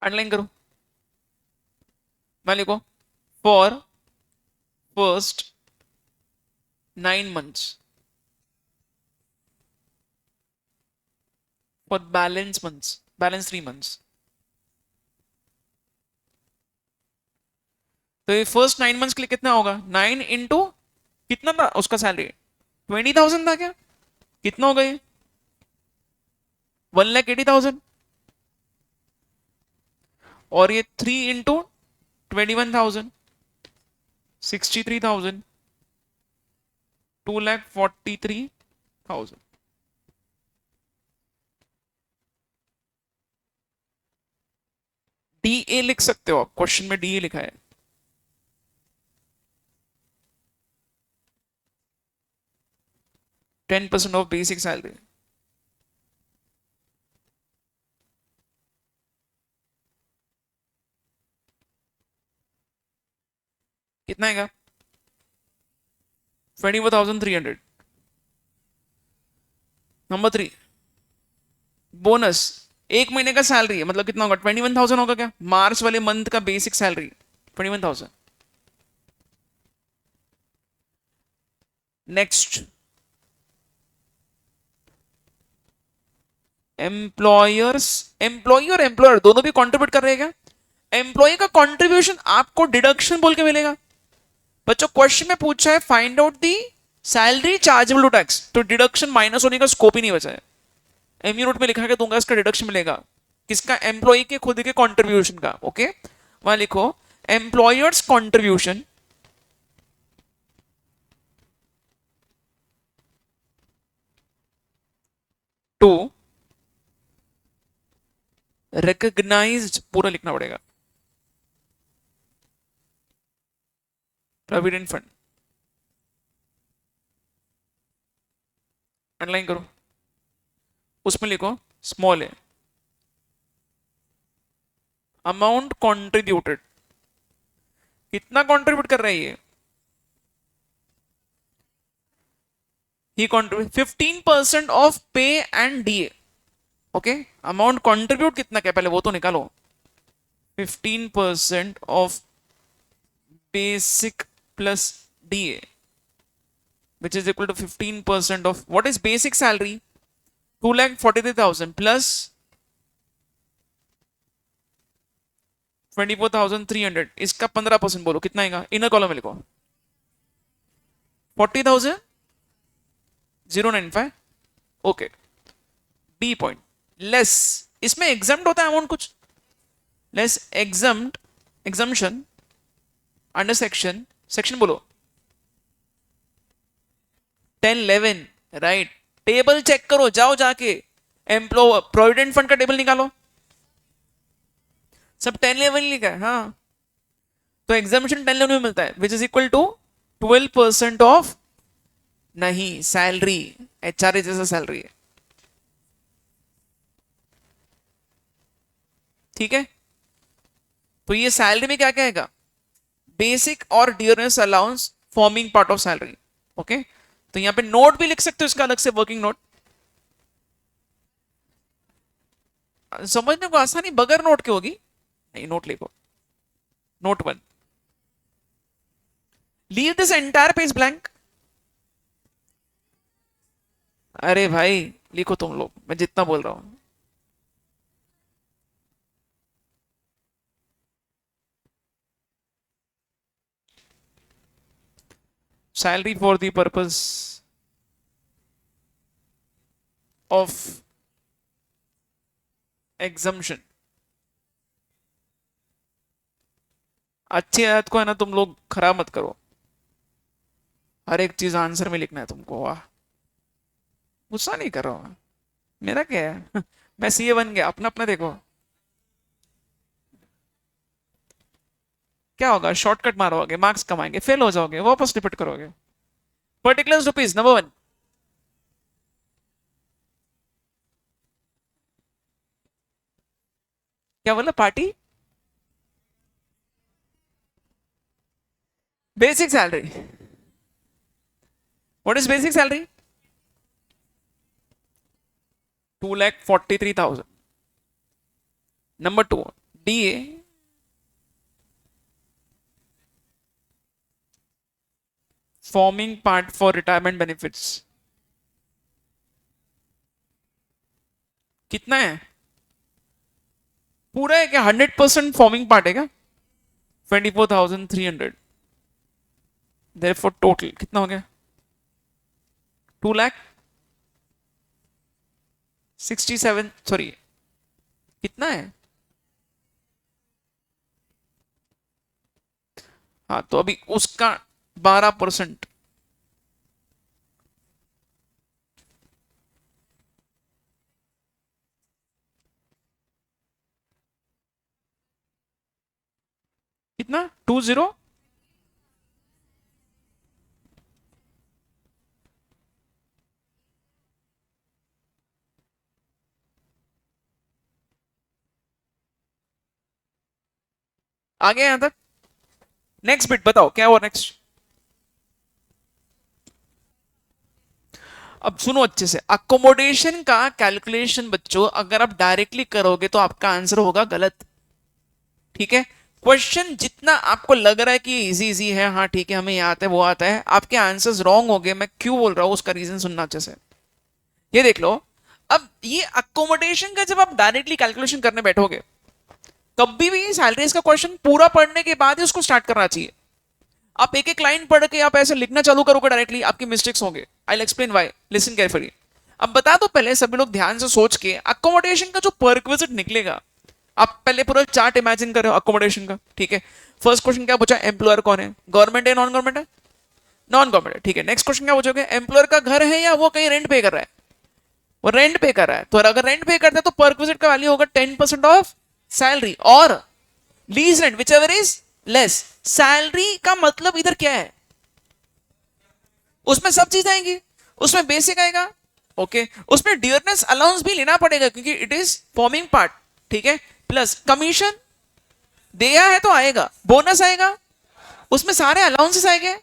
अंडरलाइन करो, वहां लिखो for first 9 months, for balance months, balance 3 months। तो ये फर्स्ट 9 months के लिए कितना होगा, 9 इंटू कितना था उसका सैलरी, 20,000 था क्या, कितना होगा ये, 1,80,000। और ये 3 इंटू 21,000, 63,000, 2,43,000। डी ए लिख सकते हो आप, क्वेश्चन में डी ए लिखा है। Ten percent of basic salary. कितना आएगा, 24,300। Number 3, bonus. एक महीने का सैलरी है, मतलब कितना होगा, 21,000 होगा क्या, मार्च वाले मंथ का basic salary 21,000। Next, employers, employee और एम्प्लॉयर दोनों भी कंट्रीब्यूट कर रहे हैं क्या, एम्प्लॉय का कंट्रीब्यूशन आपको डिडक्शन बोल के मिलेगा। बच्चों क्वेश्चन में पूछा है find out the salary chargeable to tax, तो डिडक्शन माइनस होने का स्कोप ही नहीं बचा है। एमयू नोट में लिखा के दूंगा, इसका डिडक्शन मिलेगा किसका, एम्प्लॉय के खुद के कंट्रीब्यूशन का। ओके, वहां लिखो एम्प्लॉयर्स कंट्रीब्यूशन टू रिकॉग्नाइज्ड, पूरा लिखना पड़ेगा, प्रोविडेंट फंड। अंडरलाइन करो, उसमें लिखो स्मॉल है, अमाउंट कंट्रीब्यूटेड, कितना कंट्रीब्यूट कर रहा है ये, ही कंट्रीब्यूट 15% ऑफ पे and DA. Okay, amount contribute कितना क्या, पहले वो तो निकालो, 15% of basic plus DA which is equal to 15% of what is basic salary, 2,43,000 plus 24,300, इसका 15% बोलो कितना आएगा, इनर कॉलम में लिखो 40,095। ओके, बी पॉइंट, लेस, इसमें एग्जाम्ड होता है अमाउंट कुछ, less examined, exemption under section, section बोलो 1011, राइट। टेबल चेक करो, जाओ जाके एम्प्लॉय प्रोविडेंट फंड का टेबल निकालो, सब 1011 लिखा है, हाँ। तो एग्जामिशन 1011 में मिलता है, which is equal to 12% of, नहीं सैलरी, एचआरए जैसा सैलरी है, ठीक है। तो ये सैलरी में क्या क्या आएगा, बेसिक और dearness allowance forming part of salary. Okay, तो यहां पे नोट भी लिख सकते हो इसका अलग से, वर्किंग नोट, समझने को आसानी बगैर नोट के होगी, नहीं नोट लिखो, note 1, leave this entire page blank. अरे भाई लिखो तुम लोग, मैं जितना बोल रहा हूं। Salary for the purpose of exemption, अच्छी आयत को है ना तुम लोग खराब मत करो, हर एक चीज आंसर में लिखना है तुमको, वाह, गुस्सा नहीं कर रहा हूं, मेरा क्या है मैं सीए बन गया, अपना अपना देखो। क्या होगा, शॉर्टकट मारोगे, मार्क्स कमाएंगे, फेल हो जाओगे, वापस रिपीट करोगे। Particular rupees number one. क्या बोला, party? Basic salary. What is basic salary? 2,43,000। Number two, DA, forming part for retirement benefits. कितना है? पूरा है क्या? 100% फॉर्मिंग पार्ट है क्या? 24,300। देयरफॉर टोटल कितना हो गया? 2,67,000, सॉरी, कितना है? हाँ, तो अभी उसका 12%। कितना? 20। आ गया यहां तक? नेक्स्ट बिट बताओ क्या हुआ नेक्स्ट। अब सुनो अच्छे से, अकोमोडेशन का कैलकुलेशन बच्चों अगर आप डायरेक्टली करोगे तो आपका आंसर होगा गलत। ठीक है, क्वेश्चन जितना आपको लग रहा है कि इजी इजी है, हाँ ठीक है हमें ये आता है वो आता है, आपके आंसर्स रॉन्ग हो गए। मैं क्यों बोल रहा हूं उसका रीजन सुनना अच्छे से। ये देख लो, अब ये अकोमोडेशन का जब आप डायरेक्टली कैलकुलेशन करने बैठोगे, कभी भी सैलरीज का क्वेश्चन पूरा पढ़ने के बाद ही उसको स्टार्ट करना चाहिए। आप एक एक लाइन पढ़ के आप ऐसे लिखना चालू करोगे डायरेक्टली, आपकी मिस्टेक्स होंगे। I will explain why, listen carefully. अब बता दो पहले सभी लोग ध्यान से सोच के, अकोमोडेशन का जो परक्विजिट निकलेगा, आप पहले पूरा चार्ट इमेजिन करो अकोमोडेशन का। ठीक है, फर्स्ट क्वेश्चन क्या पूछा, एम्प्लॉयर कौन है, गवर्नमेंट है नॉन गवर्नमेंट है? नॉन गवर्नमेंट है। ठीक है, नेक्स्ट क्वेश्चन क्या पूछोगे, एम्प्लॉयर का घर है या वो कहीं रेंट पे कर रहा है? वो रेंट पे कर रहा है, तो अगर रेंट पे करता है तो परक्विजिट का वैल्यू होगा 10% ऑफ सैलरी, और lease rent which ever is less. Salary का मतलब इधर क्या है, उसमें सब चीज आएंगी, उसमें बेसिक आएगा, ओके, उसमें डियरनेस अलाउंस भी लेना पड़ेगा क्योंकि इट इज फॉर्मिंग पार्ट। ठीक है, प्लस कमीशन दिया है तो आएगा, बोनस आएगा, उसमें सारे अलाउंसेस आएंगे।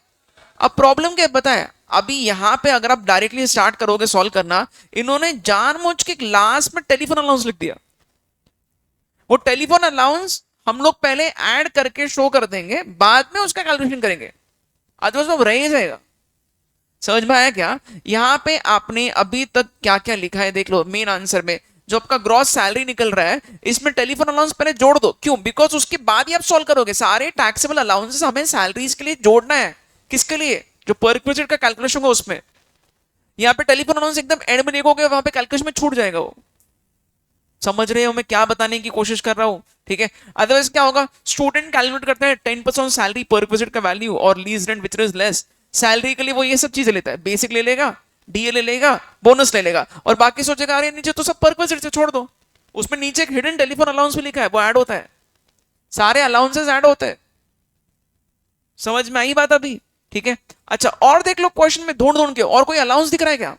अब प्रॉब्लम क्या बताया, अभी यहां पे अगर आप डायरेक्टली स्टार्ट करोगे सॉल्व करना, इन्होंने जानबूझ के लास्ट में टेलीफोन अलाउंस लिख दिया। वो टेलीफोन अलाउंस हम लोग पहले ऐड करके शो कर देंगे, बाद में उसका कैलकुलेशन करेंगे, अदरवाइज वो रह ही जाएगा। समझ में आया क्या? यहां पे आपने अभी तक क्या क्या लिखा है देख लो, मेन आंसर में जो आपका ग्रॉस सैलरी निकल रहा है, इसमें टेलीफोन अलाउंस पहले जोड़ दो। क्यों? बिकॉज उसके बाद ही आप सॉल्व करोगे। सारे टैक्सेबल अलाउंसेस हमें सैलरीज के लिए जोड़ना है। किसके लिए? जो परक्विजिट का कैलकुलेशन होगा उसमें। यहाँ पे टेलीफोन अलाउंस एकदम एंड में देखोगे, वहां पे कैलकुलेशन में छूट जाएगा वो। समझ रहे हो मैं क्या बताने की कोशिश कर रहा हूं? ठीक है, अदरवाइज क्या होगा, स्टूडेंट कैलकुलेट करते हैं 10% सैलरी पर विजिट का वैल्यू और lease rent which is less. Salary के लिए वो ये सब चीजें लेता है, बेसिक ले लेगा, डीए ले लेगा, बोनस ले लेगा, और बाकी सोचेगा अरे नीचे तो सब पर विजिट से छोड़ दो, उसमें नीचे एक हिडन टेलीफोन अलाउंस भी लिखा है, वो ऐड होता है, सारे अलाउंसेस ऐड होते हैं। समझ में आई बात अभी? ठीक है, अच्छा और देख लो क्वेश्चन में ढूंढ ढूंढ के, और कोई अलाउंस दिख रहा है क्या?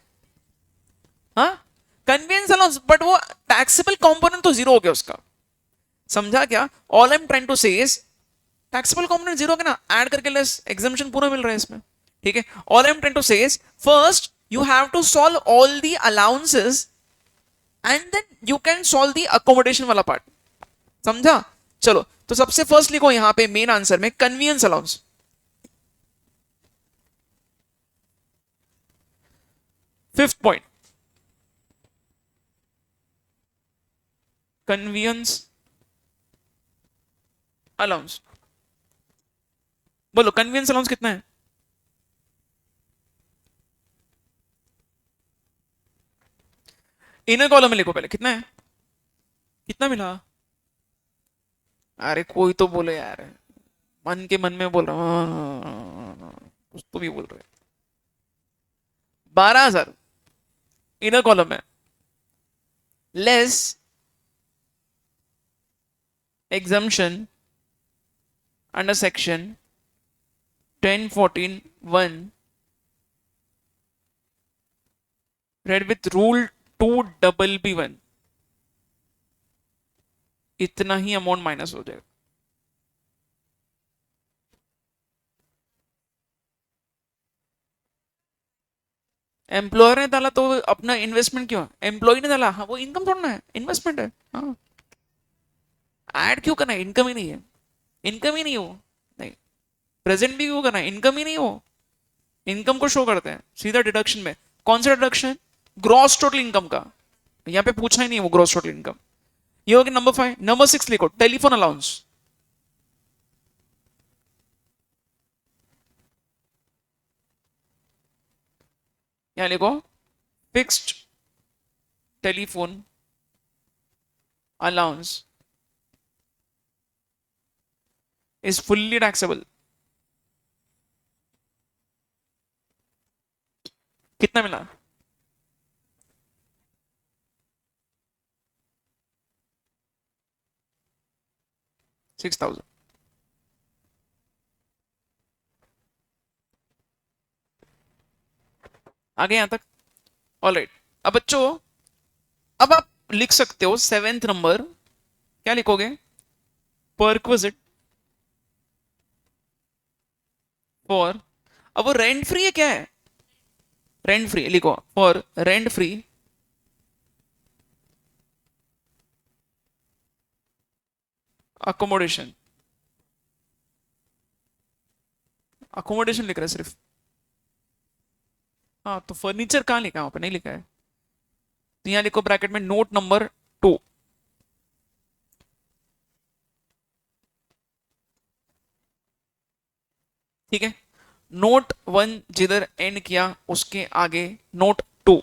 हाँ, कन्वीनियंस अलाउंस, बट वो टैक्सेबल कंपोनेंट तो जीरो हो गया उसका। समझा क्या? All I am trying to say is taxable component zero के ना, ऐड करके लेस एग्जामिशन पूरा मिल रहा है इसमें। ठीक है, all I am trying to say is first you have to solve all the allowances and then you can solve the accommodation वाला पार्ट। समझा? चलो, तो सबसे फर्स्ट लिखो यहां पे मेन आंसर में convenience allowance. Fifth point, convenience allowance. बोलो कन्वीनियंस अलाउंस कितना है? इनर कॉलम में लिखो पहले कितना है, कितना मिला? अरे कोई तो बोले यार, मन के मन में बोल रहा हूँ, कुछ तो भी बोल रहे। 12,000 इनर कॉलम है। Less exemption under section 1014(1) read with rule 2BB1, इतना ही अमाउंट माइनस हो जाएगा। एम्प्लॉयर ने डाला तो अपना इन्वेस्टमेंट क्यों, एम्प्लॉय ने डाला, हाँ वो इनकम थोड़ा ना है, इन्वेस्टमेंट है। हाँ, ऐड क्यों करना है, इनकम ही नहीं है, इनकम ही नहीं हो, नहीं प्रेजेंट भी क्यों करना है, इनकम ही नहीं हो। इनकम को शो करते हैं सीधा डिडक्शन में। कौन सा डिडक्शन, ग्रॉस टोटल इनकम का, यहाँ पे पूछा ही नहीं है वो ग्रॉस टोटल इनकम। ये हो गया नंबर 5। नंबर 6 लिखो, टेलीफोन अलाउंस। यहाँ लिखो, fixed telephone allowance is fully taxable. कितना मिला, 6000। आगे यहां तक, ऑल राइट। अब बच्चों, अब आप लिख सकते हो 7th नंबर, क्या लिखोगे, परक्विजिट फॉर, अब वो रेंट फ्री है क्या है, रेंट फ्री लिखो, for rent free accommodation. Accommodation लिख रहा है सिर्फ, हाँ तो फर्नीचर कहाँ लिखा है, वहां पे नहीं लिखा है, तो यहां लिखो ब्रैकेट में नोट नंबर 2। ठीक है, नोट 1 जिधर एंड किया उसके आगे note 2,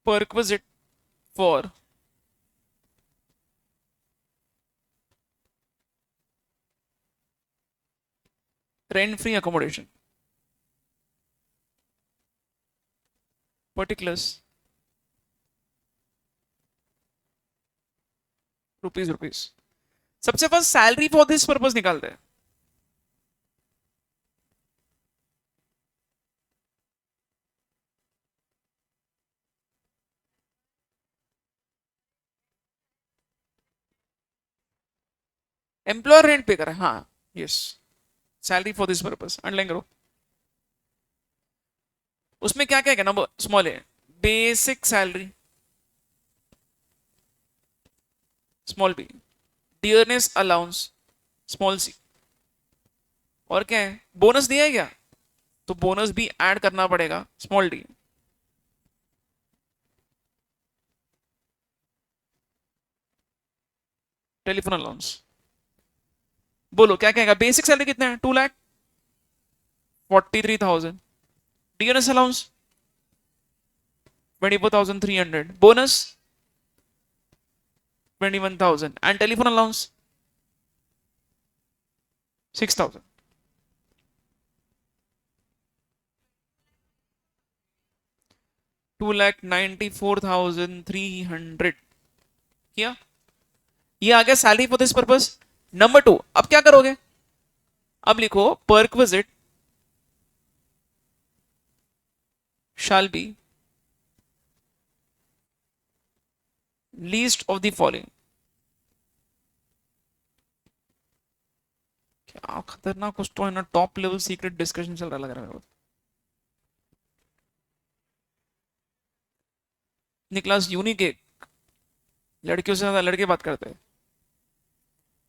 perquisite for rent free accommodation, particulars rupees. सबसे first salary for this purpose निकालते हैं। एम्प्लॉयर रेंट पे करें, हाँ yes, salary for this purpose underline करो। उसमें क्या क्या है, नंबर स्मॉल है, basic salary small B, dearness allowance small C, और क्या है, बोनस दिया है क्या, तो बोनस भी ऐड करना पड़ेगा स्मॉल डी। टेलीफोन अलाउंस, बोलो क्या कहेगा, बेसिक सैलरी कितना है, 2,43,000, dearness allowance 24,300, bonus 21,000 and telephone allowance 6,000। 2,94,300 किया, ये आ गया salary for this purpose. Number 2, अब क्या करोगे, अब लिखो perquisite shall be least of the following। क्या खतरनाक कुछ तो है ना, टॉप लेवल सीक्रेट डिस्कशन चल रहा लग रहा है मेरे को। निकलास यूनिक, लड़कियों से ज्यादा लड़के बात करते हैं।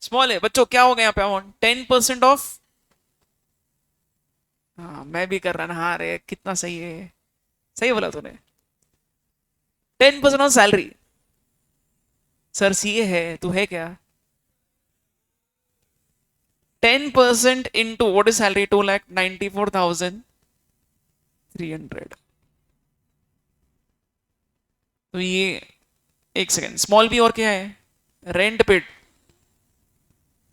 स्मॉल है बच्चों, क्या हो गया यहाँ पे, अमाउंट 10% ऑफ, हाँ मैं भी कर रहा ना, हाँ रे कितना सही है, सही बोला तूने, 10% ऑफ सैलरी। सर सीए है, तू है क्या, 10% इंटू व्हाट इज सैलरी, 2,94,300। तो ये, एक सेकेंड, स्मॉल बी और क्या है, रेंट पेड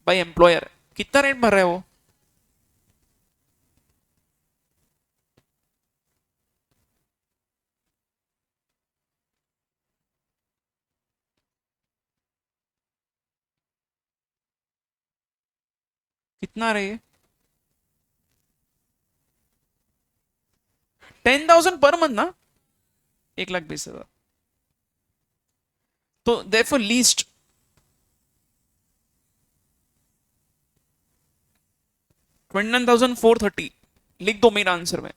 बाय एम्प्लॉयर, कितना रेंट भर रहा है वो, कितना रही है? 10,000 पर मंथ ना, 1,20,000। तो देयरफॉर लीस्ट 29,430 लिख दो मेरा आंसर में।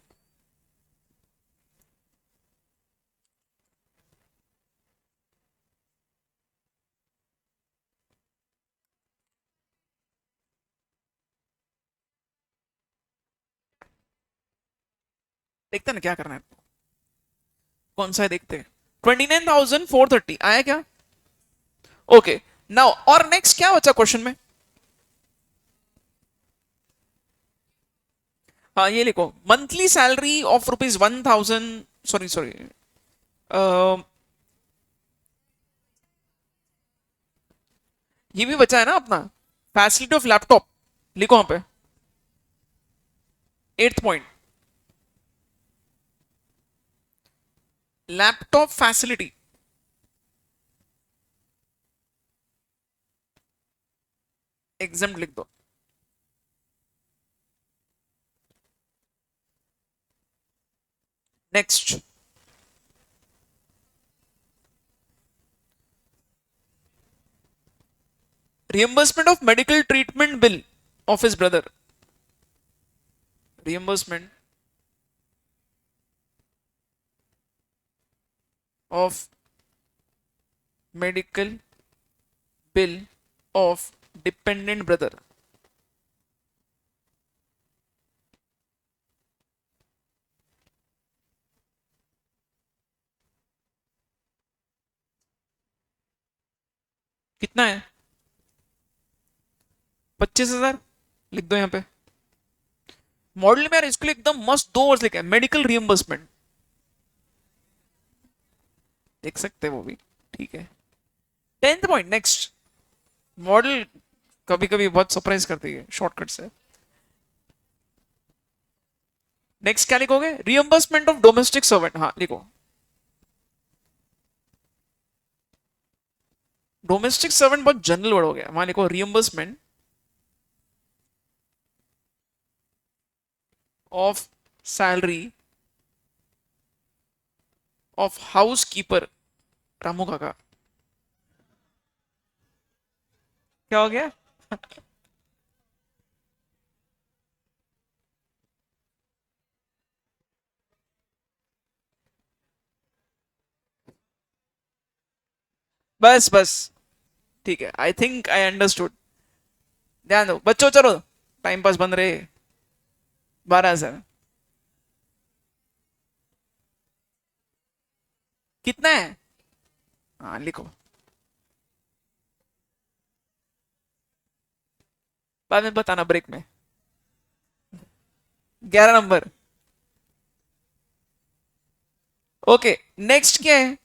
देखते हैं ना क्या करना है, कौन सा है देखते हैं। 29,430 आया क्या? ओके। नाउ और नेक्स्ट क्या बचा क्वेश्चन में? हाँ ये लिखो, monthly salary of ₹1,000, sorry sorry, ये भी बचा है ना अपना, फैसिलिटी ऑफ लैपटॉप, लिखो वहां पे, 8th point, laptop facility, exam लिख दो। Next, reimbursement of medical treatment bill of his brother, reimbursement of medical bill of dependent brother, कितना है? 25,000 लिख दो यहाँ पे। मॉडल में यार इसके लिए एकदम मस्त 2 वर्ड लिखा है, मेडिकल रियम्बर्समेंट, देख सकते हैं वो भी, ठीक है। 10th point, next. मॉडल कभी कभी बहुत सरप्राइज करती है शॉर्टकट से। नेक्स्ट क्या लिखोगे? रियम्बर्समेंट ऑफ डोमेस्टिक सर्वेंट, हाँ लिखो। डोमेस्टिक सर्वेंट बहुत जनरल वर्ड हो गया, वहां लिखो reimbursement of salary of house keeper Ramu काका। क्या हो गया? बस बस, ठीक है, आई थिंक आई अंडरस्टूड। ध्यान दो बच्चों, चलो टाइम पास बंद रहे। 12,000 कितना है? हाँ लिखो, बाद में बताना ब्रेक में। 11 नंबर। ओके, नेक्स्ट क्या है?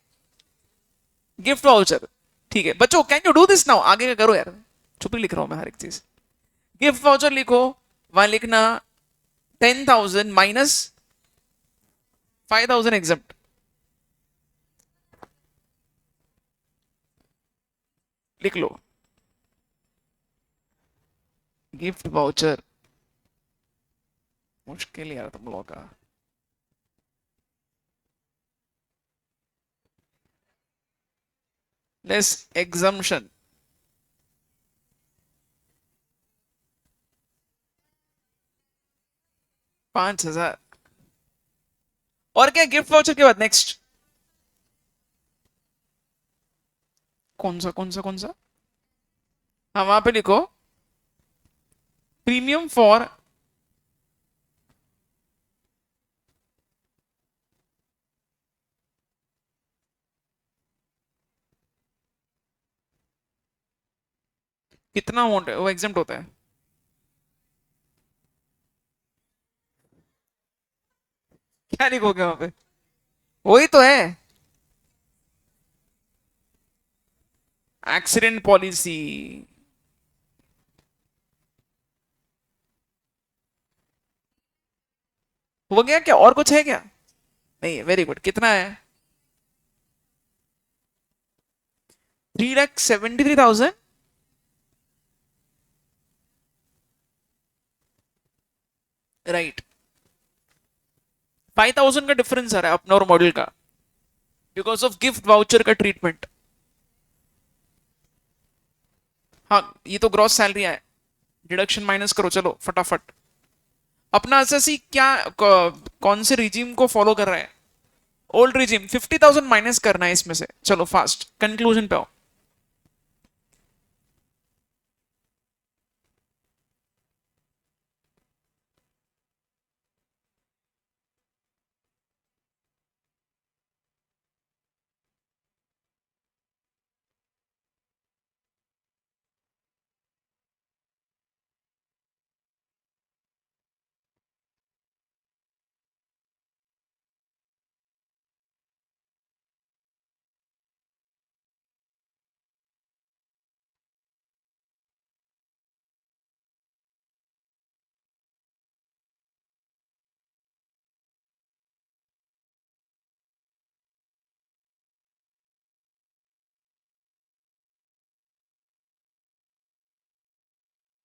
Gift voucher. ठीक है बच्चों, can you do this now, आगे का करो यार, छुपी लिख रहा हूं मैं हर एक चीज। गिफ्ट वाउचर लिखो, वहां लिखना 10,000 माइनस 5,000 एग्जम्प्ट, लिख लो। गिफ्ट वाउचर मुश्किल यार तुम लोगों का। Less exemption, 5,000। और क्या गिफ्ट वाउचर के बाद नेक्स्ट? कौन सा कौन सा कौन सा? हाँ वहां पे लिखो, प्रीमियम फॉर कितना अमाउंट है वो एग्जाम्प्ट होता है। क्या लिखोगे वहां पे? वही तो है, एक्सीडेंट पॉलिसी। हो गया क्या, और कुछ है क्या? नहीं है, वेरी गुड। कितना है? 3,73,000। राइट, 5,000 का डिफरेंस आ रहा है अपना और मॉडल का, बिकॉज ऑफ गिफ्ट वाउचर का ट्रीटमेंट। हाँ, ये तो ग्रॉस सैलरी है, डिडक्शन माइनस करो चलो फटाफट। अपना एसएससी क्या कौन से रिजीम को फॉलो कर रहा है? Old regime. 50,000 माइनस करना है इसमें से, चलो फास्ट कंक्लूजन पे आओ।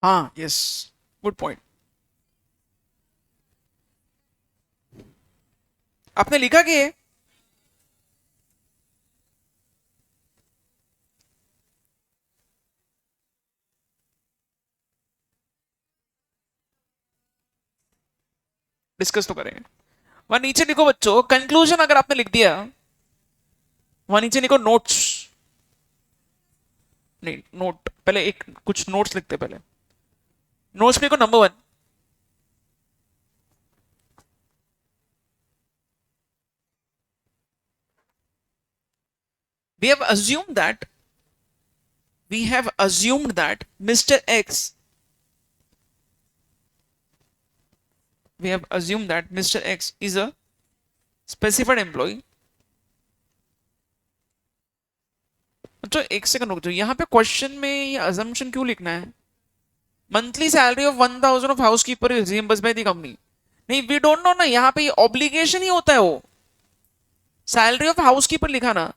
हाँ, यस, गुड पॉइंट। आपने लिखा कि डिस्कस तो करेंगे। वहां नीचे लिखो बच्चों कंक्लूजन, अगर आपने लिख दिया वहां नीचे लिखो नोट्स। नहीं, नोट पहले एक कुछ नोट्स लिखते पहले। नोट्स लिखो number 1। we have assumed that we have assumed that Mr. X we have assumed that Mr. X is a specified employee। तो एक सेकंड रुक जाओ, यहाँ पे क्वेश्चन में ये अजम्पशन क्यों लिखना है? Monthly salary of 1,000 of housekeeper is reimbursed by the company. नहीं, वी डोंट नो ना, यहाँ पे ऑब्लिगेशन ही होता है वो। सैलरी ऑफ हाउस कीपर लिखा ना।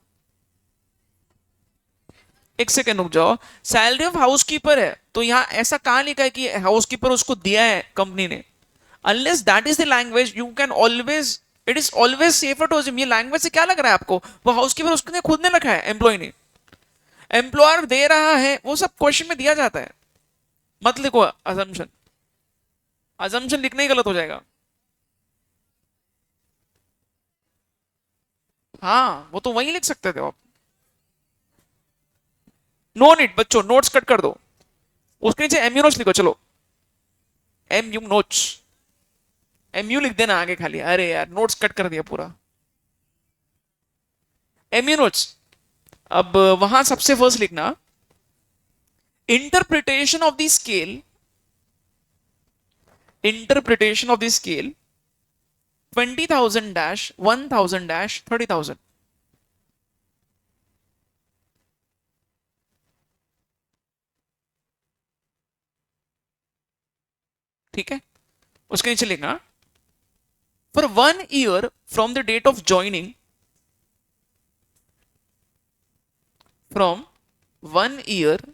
एक सेकंड रुक जाओ, सैलरी ऑफ हाउस कीपर है तो यहाँ ऐसा कहाँ लिखा है कि हाउस कीपर उसको दिया है कंपनी ने? Unless that is the language you can always, it is always safer to assume. ये लैंग्वेज से क्या लग रहा है आपको? वो हाउस कीपर उसने खुद ने रखा है, एम्प्लॉय ने। एम्प्लॉयर दे रहा है, वो सब क्वेश्चन में दिया जाता है। मत लिखो अजम्पशन, अजम्पशन लिखना ही गलत हो जाएगा। हाँ, वो तो वही लिख सकते थे आप। नो नीड बच्चों, नोट्स कट कर दो। उसके नीचे एमयू नोट्स लिखो चलो। एमयू नोट्स, एमयू लिख देना आगे खाली। अरे यार, नोट्स कट कर दिया पूरा। MU notes. अब वहां सबसे फर्स्ट लिखना interpretation of the scale, interpretation of the scale 20,000 dash 1,000 dash 30,000। ठीक है, उसके नीचे लिखना for 1 year from the date of joining, from 1 year,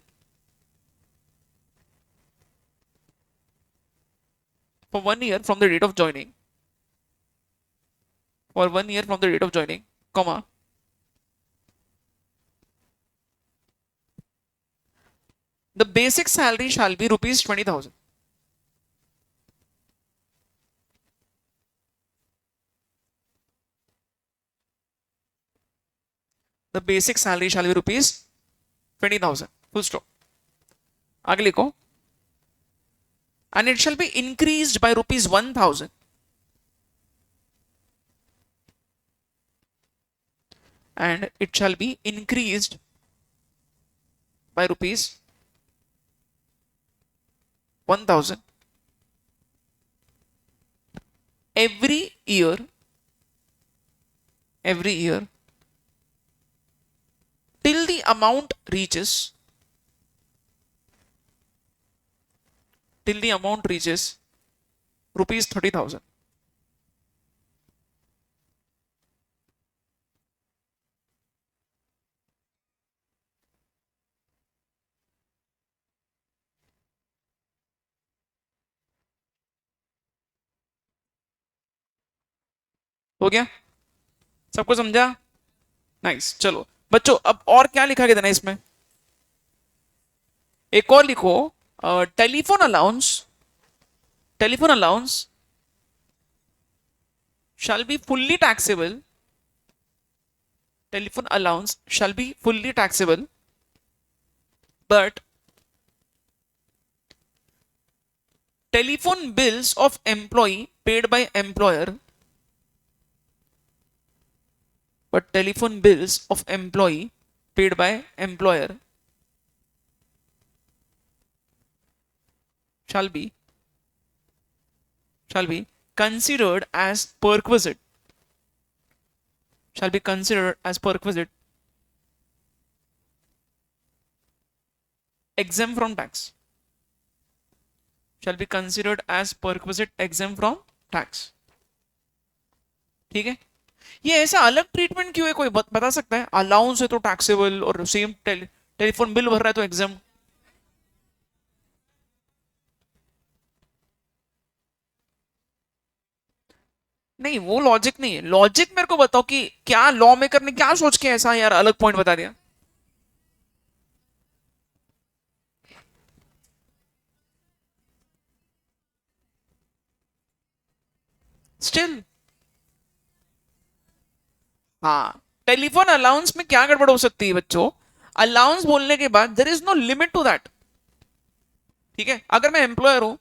for 1 year from the date of joining, for 1 year from the date of joining, comma, the basic salary shall be rupees 20,000। The basic salary shall be rupees 20,000, full stop। आगे लिखो, and it shall be increased by rupees 1,000, and it shall be increased by rupees 1,000 every year till the amount reaches, till the amount reaches rupees 30,000। हो गया? सबको समझा? नाइस। चलो बच्चों, अब और क्या लिखा गया था ना इसमें, एक और लिखो। Telephone allowance, telephone allowance shall be fully taxable, telephone allowance shall be fully taxable, but telephone bills of employee paid by employer, but telephone bills of employee paid by employer shall be shall be considered as perquisite, shall be considered as perquisite, exempt from tax, shall be considered as perquisite exempt from tax। ठीक है? ये ऐसा अलग ट्रीटमेंट क्यों है, कोई बता सकता है? अलाउंस है तो टैक्सेबल, और सेम टेलीफोन बिल भर रहा है तो एग्जाम। नहीं, वो लॉजिक नहीं है। लॉजिक मेरे को बताओ कि क्या लॉ मेकर ने क्या सोच के ऐसा यार अलग पॉइंट बता दिया। स्टिल, हाँ, टेलीफोन अलाउंस में क्या गड़बड़ हो सकती है बच्चों? अलाउंस बोलने के बाद there is no limit to that. ठीक है? अगर मैं एम्प्लॉयर हूं,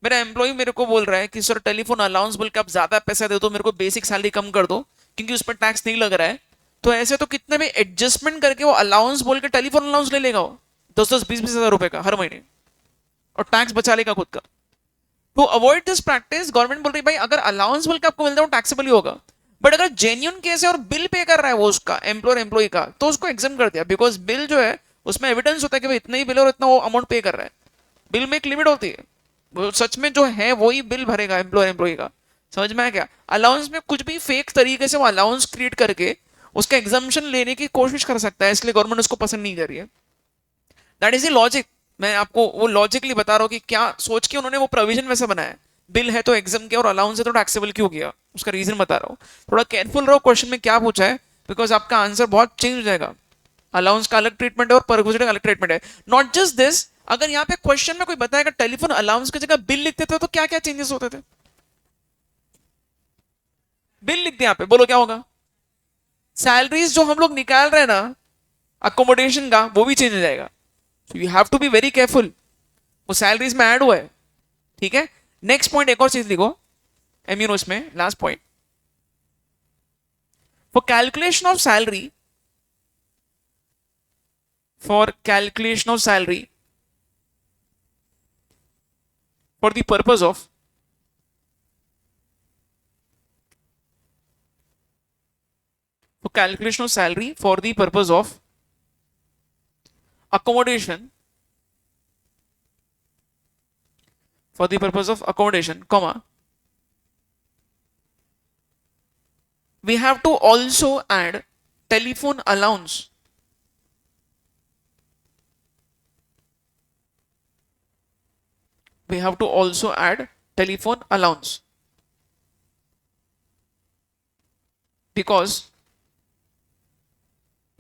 मेरा एम्प्लॉय मेरे को बोल रहा है कि सर टेलीफोन अलाउंस बोल के आप ज्यादा पैसा दे दो, मेरे को बेसिक सैलरी कम कर दो क्योंकि उस पर टैक्स नहीं लग रहा है, तो ऐसे तो कितने भी एडजस्टमेंट करके वो अलाउंस बोल के टेलीफोन अलाउंस ले लेगा वो 10-10 20-20 हजार रुपए का हर महीने, और टैक्स बचा लेगा खुद का। To avoid this practice government बोल रही है भाई अगर अलाउंस बोल के आपको मिलता है वो टैक्सेबल ही होगा, बट अगर जेन्यून केस है और बिल पे कर रहा है वो उसका एम्प्लॉयर एम्प्लॉय का, तो उसको एग्जाम कर दिया, बिकॉज बिल जो है उसमें एविडेंस होता है कि भाई इतना ही बिल और इतना वो अमाउंट पे कर रहा है। बिल में एक लिमिट होती है, वो सच में जो है वही बिल भरेगा एम्प्लॉयर एम्प्लॉय का। समझ में आया क्या? अलाउंस में कुछ भी फेक तरीके से वो अलाउंस क्रिएट करके उसका एग्जामेशन लेने की कोशिश कर सकता है, इसलिए गवर्नमेंट उसको पसंद नहीं कर रही है। That is the logic. मैं आपको वो लॉजिकली बता रहा हूँ कि क्या सोच के उन्होंने वो प्रोविजन वैसा बनाया। बिल है तो एग्जाम किया और अलाउंस है तो टैक्सेबल क्यों किया, उसका रीजन बता रहा हूँ। थोड़ा केयरफुल रहो क्वेश्चन में क्या पूछा है, बिकॉज आपका आंसर बहुत चेंज हो जाएगा। अलाउंस का अलग ट्रीटमेंट है और परक्विजिट का अलग ट्रीटमेंट है। नॉट जस्ट दिस, अगर यहाँ पे क्वेश्चन में कोई बताएगा टेलीफोन अलाउंस की जगह बिल लिखते थे तो क्या क्या चेंजेस होते थे? बिल लिख दिया यहाँ पे, बोलो क्या होगा? सैलरीज जो हम लोग निकाल रहे हैं ना अकोमोडेशन का, वो भी चेंज हो जाएगा। You have to be very careful, वो सैलरीज में ऐड हुआ है। ठीक है? नेक्स्ट पॉइंट एक और चीज लिखो एम्यूनोस में, last point. For calculation of salary, for calculation of salary for the purpose of, for calculation of salary for the purpose of accommodation, for the purpose of accommodation, comma, we have to also add telephone allowance, we have to also add telephone allowance, because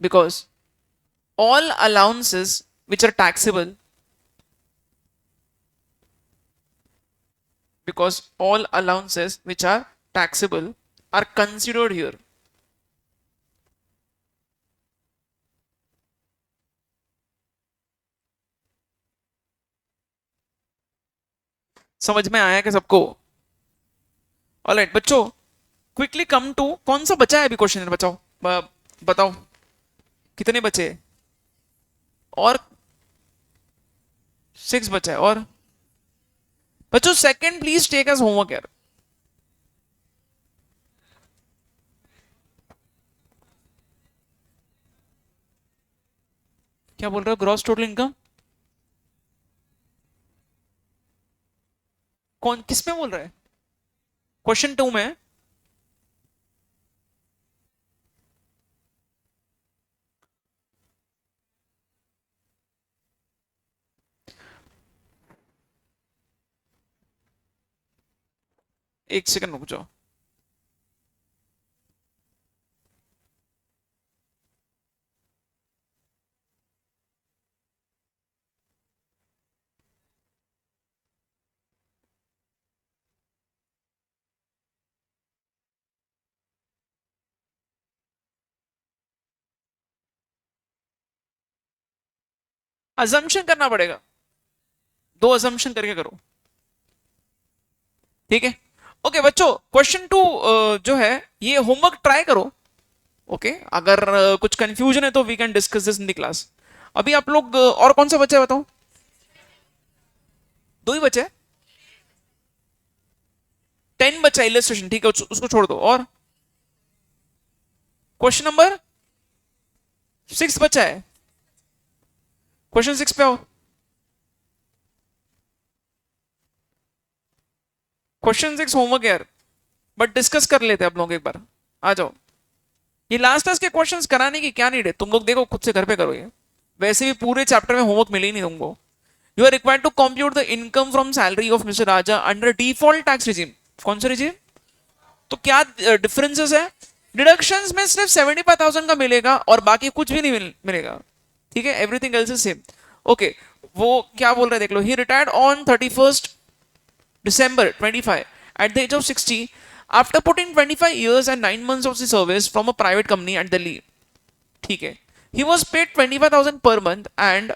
because all allowances which are taxable, because all allowances which are taxable are considered here। समझ में आया क्या सबको? ऑलराइट बच्चों, क्विकली कम टू, कौन सा बचा है अभी क्वेश्चन, बचाओ बताओ कितने बचे? और 6 बचा है। और बच्चों second please take as homework यार। क्या बोल रहे हो? ग्रॉस टोटल इनकम कौन किस में बोल रहा है? क्वेश्चन 2 में। एक सेकंड रुक जाओ। अजम्पशन करना पड़ेगा, दो अजम्पशन करके करो, ठीक है। ओके बच्चों, क्वेश्चन टू जो है ये होमवर्क ट्राई करो। ओके अगर कुछ कंफ्यूजन है तो we can discuss this in the class. अभी आप लोग और कौन सा बच्चा है बताओ? दो ही बचे हैं? 10 बच्चा इलस्ट्रेशन, ठीक है उसको छोड़ दो। और क्वेश्चन नंबर 6 बचा है, क्वेश्चन 6 पे आओ। क्वेश्चन 6 होमवर्क यार, बट डिस्कस कर लेते हैं आप लोग एक बार। आ जाओ। ये लास्ट क्लास के क्वेश्चंस कराने की क्या नीड है, तुम लोग देखो खुद से घर पे करो ये। वैसे भी पूरे चैप्टर में होमवर्क मिले ही नहीं तुमको। You are required to compute the income from salary of mister Raja under default tax regime. कौन सा रिजीम? तो क्या डिफरेंसेस है? डिडक्शंस में सिर्फ 75,000 का मिलेगा और बाकी कुछ भी नहीं मिलेगा, ठीक है, everything else is same. Okay, वो क्या बोल रहे हैं देख लो। ही retired on 31st December 25 at the age of 60 after putting 25 years and 9 months of service from a private company at Delhi, ठीक है। He was paid 25,000 per month and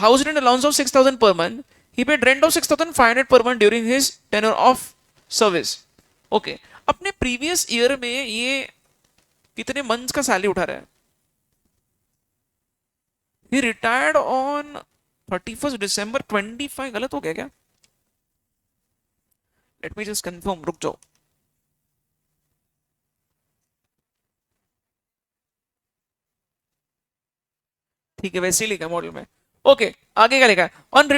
house rent allowance of 6,000 per month. He paid rent of 6,500 per month during his tenure of service. Okay okay. अपने प्रीवियस ईयर में ये कितने मंथ्स का सैलरी उठा रहा है? ही रिटायर्ड ऑन 31st December 25, गलत हो गया क्या? लेट मी जस्ट कंफर्म, रुक जाओ। ठीक है वैसे ही लिखा मॉडल में। ओके आगे क्या लिखा है? On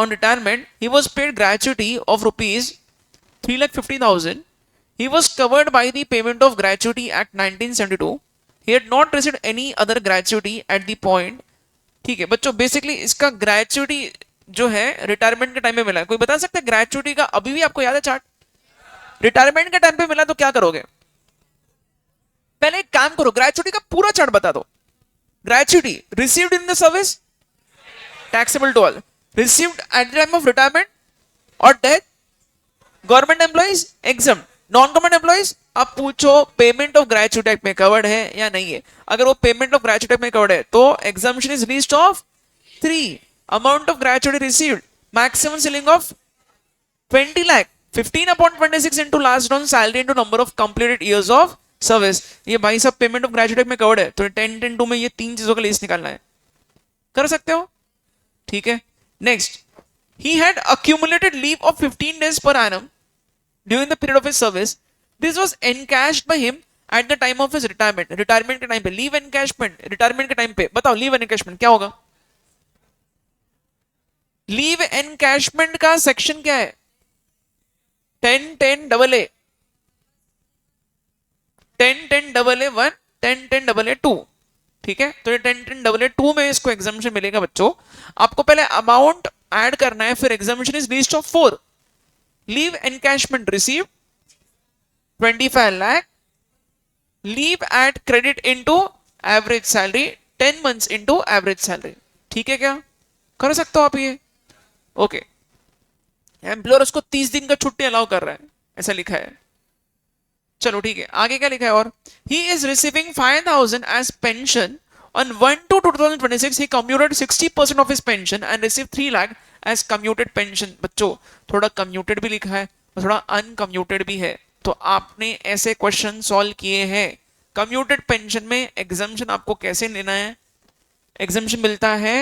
retirement he was paid gratuity of ₹3,50,000. He was covered by the payment of gratuity Act 1972. He had not received any other gratuity at the point. ठीक है बच्चों, बेसिकली इसका ग्रेचुटी जो है रिटायरमेंट के टाइम पे मिला है। कोई बता सकता है ग्रेचुटी का? अभी भी आपको याद है चार्ट? रिटायरमेंट के टाइम पे मिला तो क्या करोगे? पहले एक काम करो, ग्रेचुटी का पूरा चार्ट बता दो। Gratuity received in the service, taxable to all, received at the time of retirement और death, government employees exam, non government employees आप पूछो पेमेंट ऑफ ग्रेचुटी एक्ट में कवर्ड है या नहीं है। अगर वो पेमेंट ऑफ ग्रेचुटी एक्ट में कवर्ड है तो exemption is least of 3, amount of gratuity received, maximum ceiling of 20 lakh, 15 upon 26 into last on salary into number of completed years of service. ये भाई सब पेमेंट ऑफ ग्रेचुटी एक्ट में कवर्ड है तो 10-10-2 में ये तीन चीजों का लिस्ट निकालना है। कर सकते हो, ठीक है। Next, he had accumulated leave of 15 days per annum during the period of his service. This was encashed by him at the time of his retirement. Retirement के टाइम पे लीव एनकैशमेंट, रिटायरमेंट के टाइम पे बताओ लीव एनकैशमेंट क्या होगा? लीव एनकैशमेंट का सेक्शन क्या है? 10-10 AA, 10-10 AA 1, 10-10 AA 2, ठीक है। तो ये 10-10 AA 2 में इसको एग्जामिशन मिलेगा बच्चों। आपको पहले अमाउंट ऐड करना है, फिर exemption is least of 4। Leave encashment receive 25 lakh, leave at credit into average salary 10 months into average salary, ठीक है। क्या कर सकते हो आप ये? ओके, एम्प्लॉयर उसको 30 दिन का छुट्टी अलाउ कर रहा है, ऐसा लिखा है। चलो ठीक है, आगे क्या लिखा है? और he is receiving 5,000 age pension on 1/2/2026 he commuted 60% of his pension and received 3 lakh as commuted pension। बच्चों थोड़ा commuted भी लिखा है और थोड़ा uncommuted भी है, तो आपने ऐसे क्वेश्चन सॉल्व किए हैं। commuted pension में एग्जाम्शन आपको कैसे लेना है? एग्जाम्शन मिलता है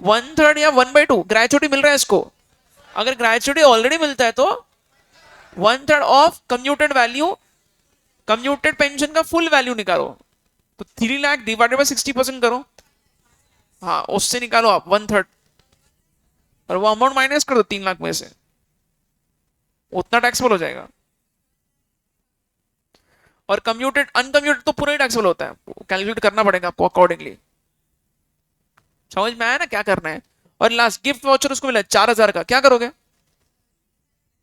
1/3 या 1/2, ग्रेचुटी मिल रहा है इसको। अगर ग्रेचुटी ऑलरेडी मिलता है तो 1/3 of commuted value, commuted pension का फुल वैल्यू निकालो। तो 3 लाख डिवाइडेड बाय 60% करो, हाँ उससे निकालो आप 1/3 और वो अमाउंट माइनस कर दो 3 लाख में से, उतना टैक्सेबल हो जाएगा। और कम्यूटेड अनकम्यूटेड तो पूरा ही टैक्सेबल होता है, कैलकुलेट करना पड़ेगा आपको अकॉर्डिंगली। समझ में आया ना क्या करना है? और लास्ट गिफ्ट वाउचर उसको मिला 4,000 का, क्या करोगे?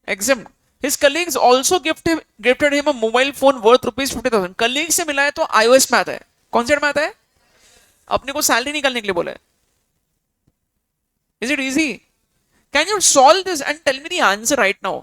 Exam. His colleagues also gifted him a mobile phone worth ₹50,000। Colleague से मिला है तो iOS में आता है, कौन से में आता है? अपने को सैलरी निकालने के लिए बोला है। Is it easy? Can you solve this and tell me the answer right now?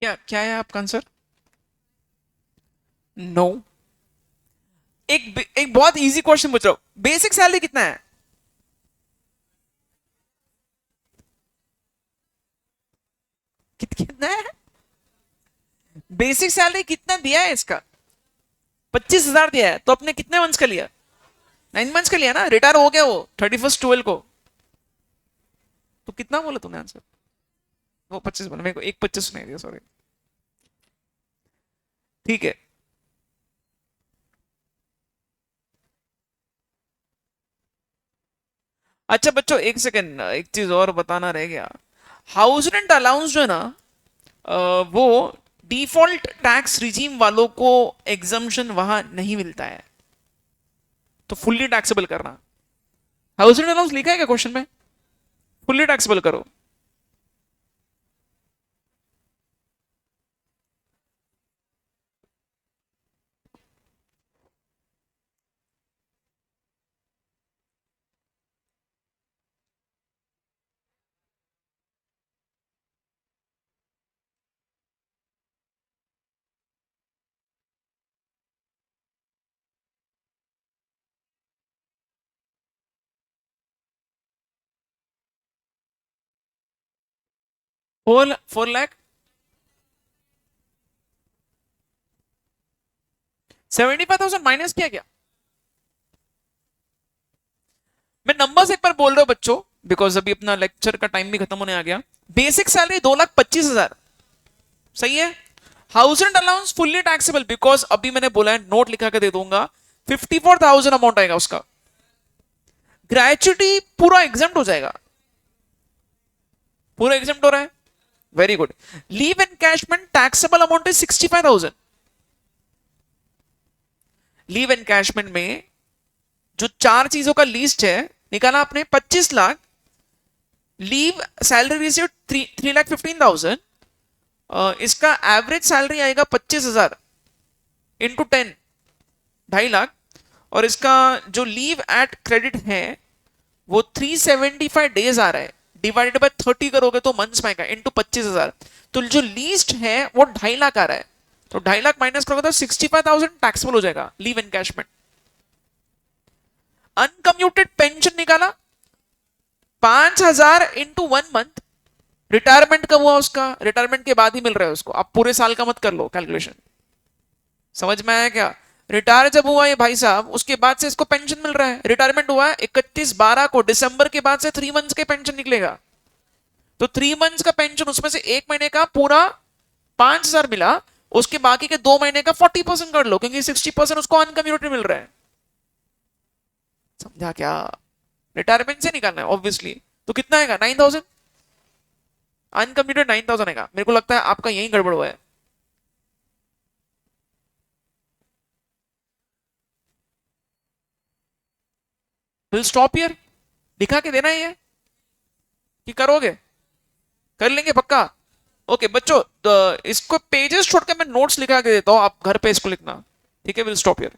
क्या क्या है आपका आंसर? नो। एक बहुत इजी क्वेश्चन पूछ रहा हूं, बेसिक सैलरी कितना है? कितना है? बेसिक सैलरी कितना दिया है इसका? 25,000 दिया है, तो अपने कितने मंथ्स का लिया? 9 मंथ्स का लिया ना, रिटायर हो गया वो 31st 12 को। तो कितना बोला तुमने आंसर? वो 25 बोला, मेरे को एक 25 सुनाई दिया, सॉरी। ठीक है। अच्छा बच्चों, एक सेकंड, एक चीज और बताना रह गया। हाउस रेंट अलाउंस जो है ना, अ, वो डिफॉल्ट टैक्स रिजीम वालों को एग्जम्पशन वहां नहीं मिलता है, तो फुल्ली टैक्सेबल करना। हाउस रेंट अलाउंस लिखा है क्या क्वेश्चन में? फुल्ली टैक्सेबल करो। 4 लाख 75,000 माइनस किया गया। मैं नंबर्स एक बार बोल रहा हूं बच्चों, बिकॉज अभी अपना लेक्चर का टाइम भी खत्म होने आ गया। बेसिक सैलरी 2,25,000, सही है। House rent allowance fully taxable, because अभी मैंने बोला है, नोट लिखा के दे दूंगा, 54,000 अमाउंट आएगा उसका। ग्रेचुटी पूरा एग्जाम हो जाएगा, पूरा एग्जाम हो रहा है। Very good. Leave encashment taxable amount है 65,000। लीव एनकैशमेंट में जो चार चीजों का लिस्ट है निकाला आपने, 25 लाख। Leave salary receive 3,15,000। इसका एवरेज सैलरी आएगा 25,000 इंटू 10, 2.5 लाख। और इसका जो लीव एट क्रेडिट है वो 375 डेज आ रहा है, डिवाइडेड बाय 30 करोगे तो मंथ्स में आएगा, इंटू 25,000। तो जो लीस्ट है वो 2.5 लाख आ रहा है, तो 2.5 लाख माइनस करोगे तो 65,000 टैक्सेबल हो जाएगा लीव एनकैशमेंट। अनकम्यूटेड पेंशन निकाला, 5,000 इंटू 1 मंथ। रिटायरमेंट कब हुआ उसका? रिटायरमेंट के बाद ही मिल रहा है उसको, आप पूरे साल का मत कर लो कैलकुलेशन। समझ में आया क्या? रिटायर जब हुआ ये भाई साहब, उसके बाद से इसको पेंशन मिल रहा है। रिटायरमेंट हुआ 31/12 को, दिसंबर के बाद से 3 मंथ्स के पेंशन निकलेगा। तो 3 मंथ्स का पेंशन, उसमें से एक महीने का पूरा 5,000 मिला, उसके बाकी के 2 महीने का 40% कर लो, क्योंकि 60% उसको अनकम्यूटेड मिल रहा है। समझा क्या? रिटायरमेंट से निकालना है ऑब्वियसली। तो कितना आएगा? 9,000। अनकम्यूटेड 9,000 आएगा। मेरे को लगता है आपका यही गड़बड़ हुआ है। Will stop here. दिखा के देना है ये कि करोगे? कर लेंगे पक्का? ओके बच्चों, तो इसको पेजेस छोड़कर मैं नोट्स लिखा के देता हूं, आप घर पे इसको लिखना। ठीक है, विल स्टॉप हियर।